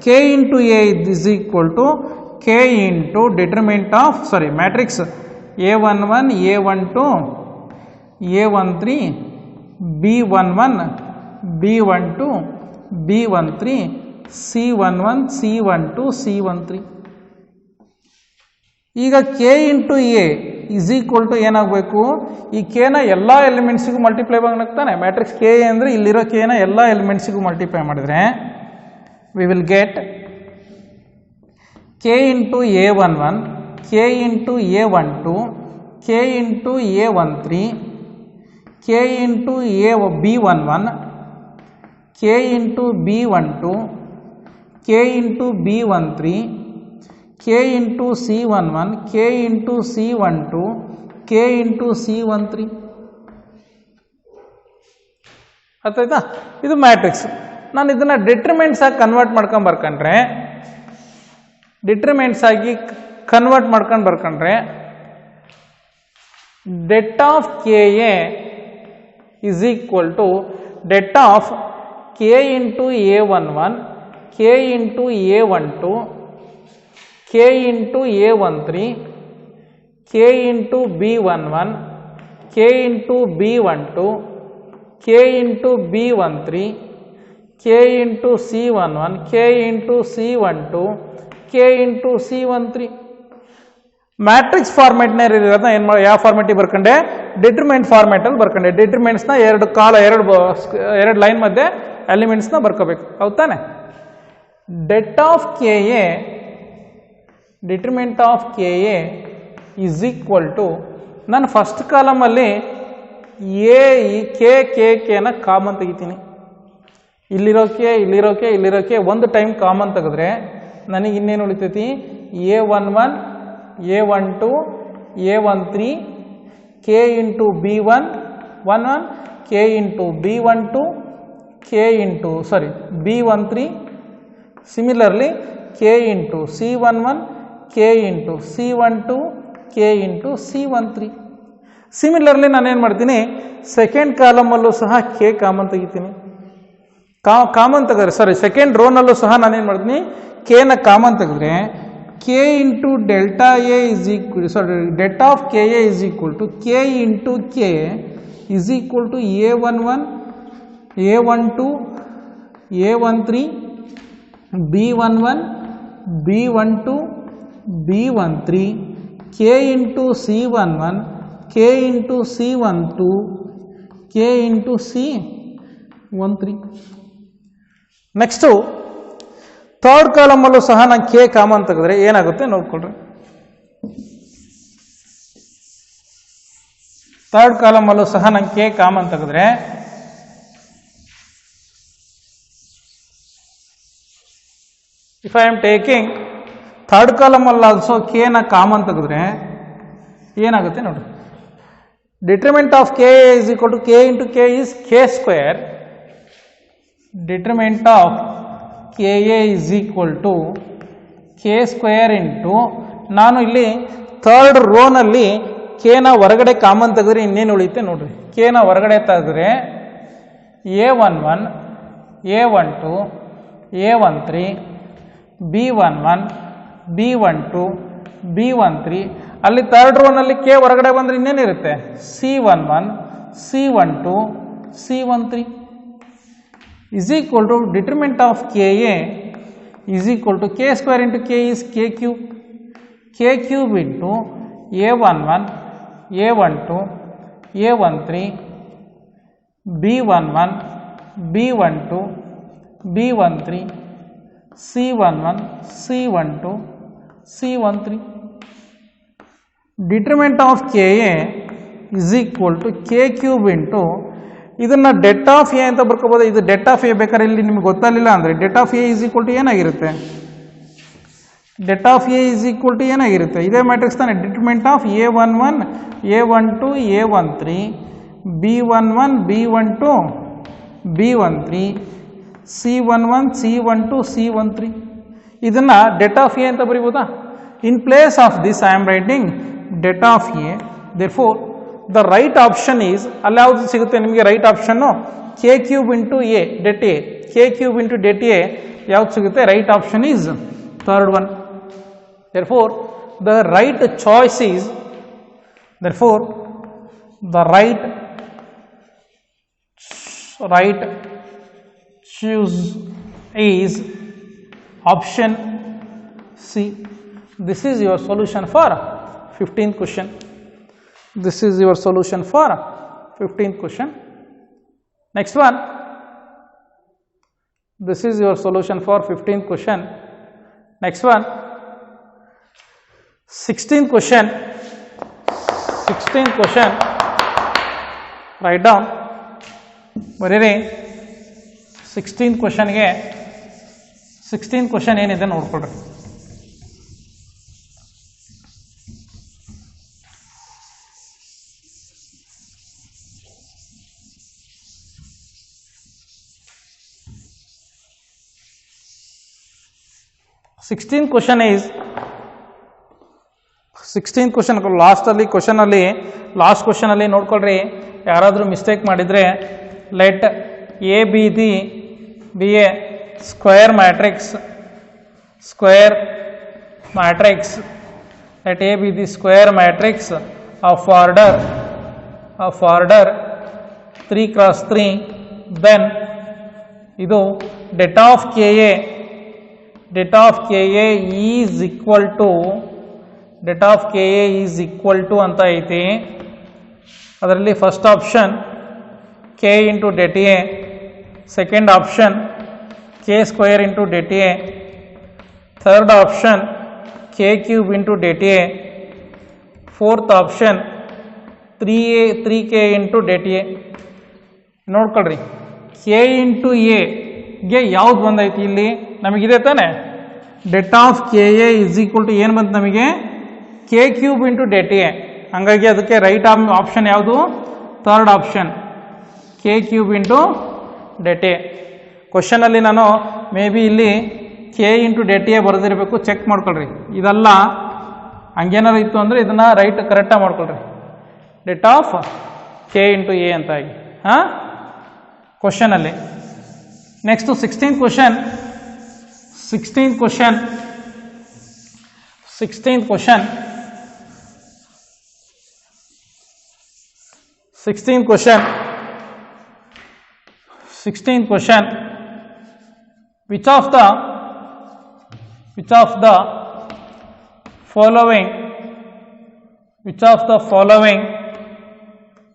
k into A is equal to k into determinant of matrix A11 A12 A13 B11 B12 B13 C11 C12 C13. ಈಗ k into A is equal to ಏನಾಗಬೇಕು, ಈ k ನ ಎಲ್ಲ ಎಲಿಮೆಂಟ್ಸಿಗೂ ಮಲ್ಟಿಪ್ಲೈ ಆಗ್ತಾನೆ. ಮ್ಯಾಟ್ರಿಕ್ಸ್ k ಅಂದರೆ ಇಲ್ಲಿರೋ k ನ ಎಲ್ಲ ಎಲಿಮೆಂಟ್ಸಿಗೂ ಮಲ್ಟಿಪ್ಲೈ ಮಾಡಿದರೆ we will get k into A11 k into A12 k into A13 k into B11 k into B12 k into B13 k into C11 k into C12 k into C13. ಅರ್ಥಾಯ್ತಾ? ಇದು ಮ್ಯಾಟ್ರಿಕ್ಸ್. ನಾನು ಇದನ್ನು ಡಿಟರ್ಮೆಂಟ್ಸ್ ಆಗಿ ಕನ್ವರ್ಟ್ ಮಾಡ್ಕೊಂಡು ಬರ್ಕೊಂಡ್ರೆ det of ka is equal to det of k into A11 k into A12 k into A13 k into B11 k into B12 k into B13 k into C11 k into C12 K into C13 matrix ಫಾರ್ಮೆಟ್ನೇ ಇರೋದನ್ನ ಏನು ಮಾಡಿ ಯಾವ ಫಾರ್ಮೆಟಿಗೆ ಬರ್ಕೊಂಡೆ ಡಿಟರ್ಮೆಂಟ್ ಫಾರ್ಮೆಟಲ್ಲಿ ಬರ್ಕೊಂಡೆ ಡಿಟರ್ಮೆಂಟ್ಸ್ನ ಎರಡು ಲೈನ್ ಮಧ್ಯೆ ಎಲಿಮೆಂಟ್ಸ್ನ ಬರ್ಕೋಬೇಕು ಹೌದು ತಾನೆ det of K a determinant of K a is equal to ನಾನು ಫಸ್ಟ್ ಕಾಲಮಲ್ಲಿ ಕೆನ ಕಾಮನ್ ತೆಗಿತೀನಿ ಇಲ್ಲಿರೋಕೆ ಒಂದು ಟೈಮ್ ಕಾಮನ್ ತೆಗೆದ್ರೆ ನನಗೆ ಇನ್ನೇನು ಉಳಿತೈತಿ A11 A12 A13 k into B11 k into B12 B13 similarly k into C11 K into C12 K into C13 similarly ನಾನೇನು ಮಾಡ್ತೀನಿ ಸೆಕೆಂಡ್ ಕಾಲಮಲ್ಲೂ ಸಹ ಕೆ ಕಾಮನ್ ತೆಗಿತೀನಿ ಕಾಮನ್ ತೆಗೆದ್ರೆ ಸೆಕೆಂಡ್ ರೋನಲ್ಲೂ ಸಹ ನಾನೇನು ಮಾಡ್ತೀನಿ ಕೆನ ಕಾಮನ್ ತೆಗೆದ್ರೆ k into delta A is equal det of K A is equal to K into K is equal to A11 A12 A13 B11 B12 B13 K into C11 K into C12 K into C13 next third ಕಾಲಮಲ್ಲೂ ಸಹ ನಾನು ಕೆ ಕಾಮನ್ ತೆಗೆದ್ರೆ ಏನಾಗುತ್ತೆ ನೋಡ್ಕೊಳ್ರಿ ಥರ್ಡ್ ಕಾಲಮಲ್ಲೂ ಸಹ ನಾನು ಕೆ ಕಾಮನ್ ತೆಗೆದ್ರೆ if I am taking third ಕಾಲಮಲ್ಲಿ ಆಲ್ಸೋ ಕೆನ ಕಾಮನ್ ತೆಗೆದ್ರೆ ಏನಾಗುತ್ತೆ ನೋಡ್ರಿ determinant of K is equal to K into K is K square determinant of K A is equal to K square into ನಾನು ಇಲ್ಲಿ ಥರ್ಡ್ ರೋನಲ್ಲಿ ಕೆನ ಹೊರಗಡೆ ಕಾಮನ್ ತೆಗೆದ್ರೆ ಇನ್ನೇನು ಉಳಿಯುತ್ತೆ ನೋಡ್ರಿ ಕೆನ ಹೊರಗಡೆ ತೆಗೆದ್ರೆ A11 A12 A13 B11 B12 B13 ಅಲ್ಲಿ ಥರ್ಡ್ ರೋನಲ್ಲಿ ಕೆ ಹೊರಗಡೆ ಬಂದರೆ ಇನ್ನೇನಿರುತ್ತೆ C11 C12 C13 is equal to determinant of Ka is equal to K square into K is K cube into A11 A12 A13 B11 B12 B13 C11 C12 C13 determinant of Ka is equal to K cube into ಇದನ್ನು ಡೆಟ್ ಆಫ್ ಎ ಅಂತ ಬರ್ಕೋಬೋದು ಇದು ಡೆಟ್ ಆಫ್ ಎ ಬೇಕಾದ್ರೆ ಇಲ್ಲಿ ನಿಮ್ಗೆ ಗೊತ್ತಾಗಲಿಲ್ಲ ಅಂದರೆ det of A is equal to ಏನಾಗಿರುತ್ತೆ det of A is equal to ಏನಾಗಿರುತ್ತೆ ಇದೇ ಮ್ಯಾಟ್ರಿಕ್ಸ್ ತಾನೆ determinant of A11 A12 A13 B11 B12 B13 C11 C12 C13 ಇದನ್ನು ಡೆಟ್ ಆಫ್ ಎ ಅಂತ ಬರೀಬೋದಾ in place of this I am writing det of A therefore the right option is ಅಲ್ಲಿ ಯಾವುದು ಸಿಗುತ್ತೆ ನಿಮಗೆ right option K cube into A det A K cube into det A ಯಾವ್ದು ಸಿಗುತ್ತೆ right option is third one therefore the right choice is therefore the right choose is option C. This is your solution for 15th question. This is your solution for 15th question. Next one. This is your solution for 15th question. Next one. 16th question. 16th question. Write down. ಬರೀರಿ 16th questionಗೆ 16th question ಏನಿದೆ ನೋಡ್ಕೊಳ್ರಿ. Sixteenth question is 16th question ಲಾಸ್ಟಲ್ಲಿ ಕ್ವಶನಲ್ಲಿ ಲಾಸ್ಟ್ ಕ್ವಶನಲ್ಲಿ ನೋಡ್ಕೊಳ್ರಿ ಯಾರಾದರೂ ಮಿಸ್ಟೇಕ್ ಮಾಡಿದರೆ let A B A square matrix let A B the square matrix of order 3x3 then ಇದು det of K A det of ka is equal to ಅಂತ ಐತಿ. ಅದರಲ್ಲಿ first option k into det a, second option k square into det a, third option k cube into det a, fourth option 3k into det a. ನೋಡ್ಕೊಳ್ರಿ k into a ಗೆ ಯಾವ್ದು ಬಂದೈತಿ ಇಲ್ಲಿ ನಮಗಿದೆ ತಾನೆ, det of ka is equal to ಏನು ಬಂತು ನಮಗೆ k cube into det a. ಹಂಗಾಗಿ ಅದಕ್ಕೆ ರೈಟ್ ಆಪ್ಷನ್ ಯಾವುದು, third option k cube into det a. ಕ್ವಶನಲ್ಲಿ ನಾನು ಮೇ ಬಿ ಇಲ್ಲಿ k into det a ಬರೆದಿರಬೇಕು, ಚೆಕ್ ಮಾಡ್ಕೊಳ್ರಿ. ಇದೆಲ್ಲ ಹಂಗೇನಾರು ಇತ್ತು ಅಂದರೆ ಇದನ್ನು ರೈಟ್ ಕರೆಕ್ಟಾಗಿ ಮಾಡ್ಕೊಳ್ರಿ, det of k into a ಅಂತ ಆಗಿ ಕ್ವಶನಲ್ಲಿ. Next 16th question. 16th question 16th question, which of the following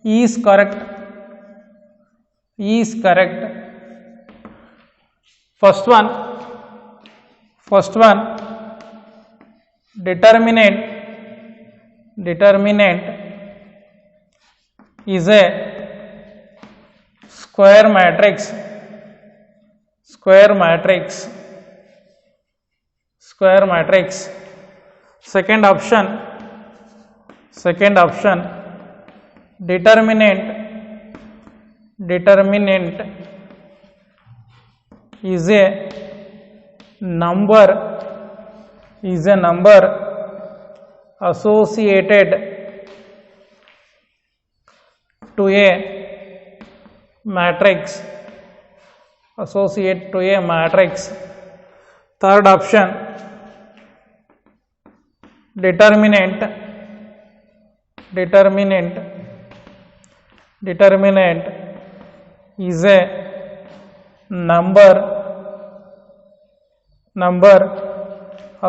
is correct? First one, determinant is a square matrix. Second option, determinant is a number associated to a matrix. Third option, determinant is a number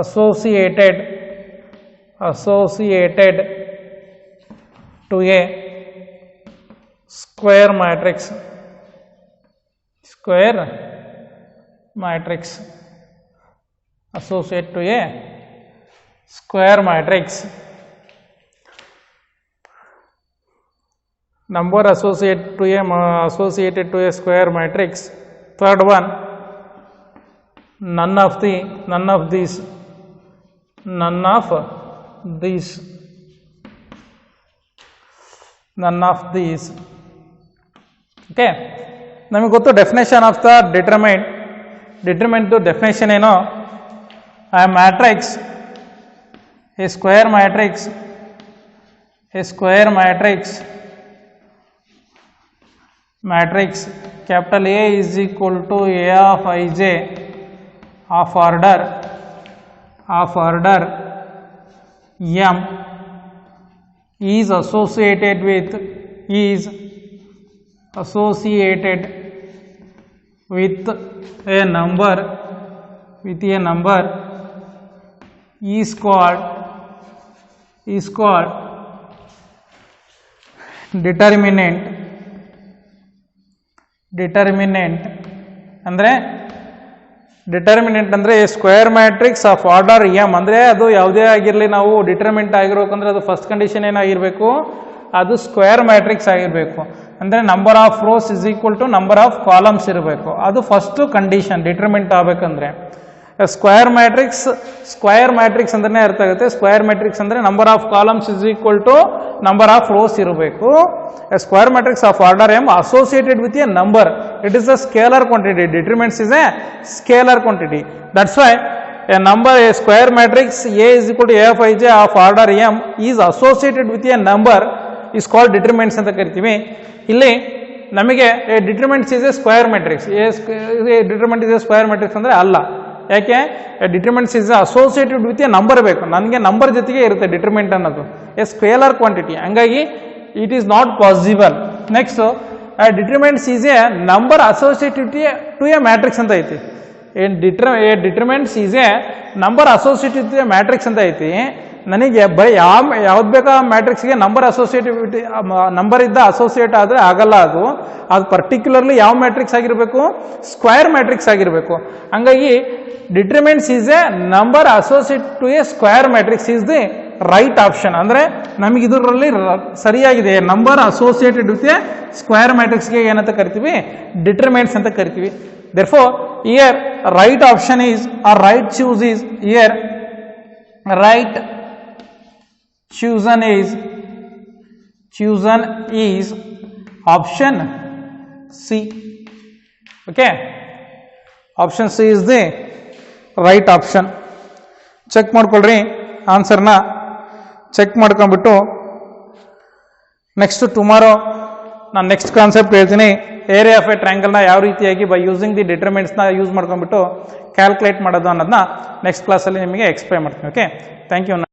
associated to a square matrix. Associated to a square matrix. Number associated to a square matrix. Third one, none of these. Okay, ನಮಗೆ ಗೊತ್ತು ಡೆಫಿನೇಷನ್ ಆಫ್ ದ ಡಿಟರ್ಮೆಂಟ್ ಡೆಫಿನೇಷನ್ ಏನೋ, a matrix, a square matrix capital A is equal to A of ij of order m is associated with a number is called determinant. ಅಂದರೆ ಡಿಟರ್ಮಿನೆಂಟ್ ಅಂದರೆ square matrix of order M. ಅಂದರೆ ಅದು ಯಾವುದೇ ಆಗಿರಲಿ, ನಾವು ಡಿಟರ್ಮಿನೆಂಟ್ ಆಗಿರ್ಬೇಕಂದ್ರೆ ಅದು ಫಸ್ಟ್ ಕಂಡೀಷನ್ ಏನಾಗಿರಬೇಕು, ಅದು ಸ್ಕ್ವೇರ್ ಮ್ಯಾಟ್ರಿಕ್ಸ್ ಆಗಿರಬೇಕು. ಅಂದರೆ number of rows is equal to number of columns ಇರಬೇಕು. ಅದು ಫಸ್ಟು ಕಂಡೀಷನ್ ಡಿಟರ್ಮಿನೆಂಟ್ ಆಗಬೇಕಂದ್ರೆ. ಸ್ಕ್ವೇರ್ ಮ್ಯಾಟ್ರಿಕ್ಸ್ ಅಂದ್ರೆ ಅರ್ಥ ಆಗುತ್ತೆ. ಸ್ಕ್ವೇರ್ ಮ್ಯಾಟ್ರಿಕ್ಸ್ ಅಂದರೆ number of columns is equal to number of rows ಇರಬೇಕು. A square matrix of order m associated with a number, it is a scalar quantity. Determinants is a scalar quantity. That's why a square matrix A is equal to A of ij of order m is associated with a number is called determinants ಅಂತ ಕರಿತೀವಿ. ಇಲ್ಲಿ ನಮಗೆ determinants is a square matrix. determinant is a square matrix ಅಂದರೆ ಅಲ್ಲ. ಯಾಕೆ, determinants is associated with a number ಬೇಕು. ನನಗೆ ನಂಬರ್ ಜೊತೆಗೆ ಇರುತ್ತೆ ಡಿಟರ್ಮಿನೆಂಟ್ ಅನ್ನೋದು, ಎ ಸ್ಕೇಲಾರ್ ಕ್ವಾಂಟಿಟಿ. ಹಂಗಾಗಿ it is not possible. Next, determinants is a number associated to a matrix ಅಂತ ಐತಿ. Determinants is a number associate with matrix ಅಂತ ಐತಿ. ನನಗೆ ಯಾವ್ದು ಬೇಕಾ ಮ್ಯಾಟ್ರಿಕ್ಸ್ಗೆ ನಂಬರ್ ಅಸೋಸಿಯೇಟಿವಿಟಿ ನಂಬರ್ ಇದ್ದ ಅಸೋಸಿಯೇಟ್ ಆದರೆ ಆಗಲ್ಲ. ಅದು ಪರ್ಟಿಕ್ಯುಲರ್ಲಿ ಯಾವ ಮ್ಯಾಟ್ರಿಕ್ಸ್ ಆಗಿರಬೇಕು, ಸ್ಕ್ವೇರ್ ಮ್ಯಾಟ್ರಿಕ್ಸ್ ಆಗಿರಬೇಕು. ಹಂಗಾಗಿ determinants is a number associate to a square matrix is the right option. ಅಂದರೆ ನಮಗೆ ಇದರಲ್ಲಿ ಸರಿಯಾಗಿದೆ. Number associated with a square ಮ್ಯಾಟ್ರಿಕ್ಸ್ಗೆ ಏನಂತ ಕರಿತೀವಿ, ಡಿಟರ್ಮೆಂಟ್ಸ್ ಅಂತ ಕರಿತೀವಿ. therefore here right option is or right choose is here right chosen is option C. Okay, option C is the right option. Check ಮಾಡ್ಕೊಳ್ರಿ ಆನ್ಸರ್ನ. ಚೆಕ್ ಮಾಡ್ಕೊಂಡ್ಬಿಟ್ಟು ನೆಕ್ಸ್ಟ್ ಟುಮಾರೋ ನಾನು ನೆಕ್ಸ್ಟ್ ಕಾನ್ಸೆಪ್ಟ್ ಹೇಳ್ತೀನಿ. ಏರಿಯಾ ಆಫ್ ಎ ಟ್ರ್ಯಾಂಗಲ್ನ ಯಾವ ರೀತಿಯಾಗಿ ಬೈ ಯೂಸಿಂಗ್ ದಿ ಡಿಟರ್ಮೆಂಟ್ಸ್ನ ಯೂಸ್ ಮಾಡ್ಕೊಂಡ್ಬಿಟ್ಟು ಕ್ಯಾಲ್ಕುಲೇಟ್ ಮಾಡೋದು ಅನ್ನೋದನ್ನ ನೆಕ್ಸ್ಟ್ ಕ್ಲಾಸಲ್ಲಿ ನಿಮಗೆ ಎಕ್ಸ್ಪ್ಲೈನ್ ಮಾಡ್ತೀನಿ. Okay, thank you.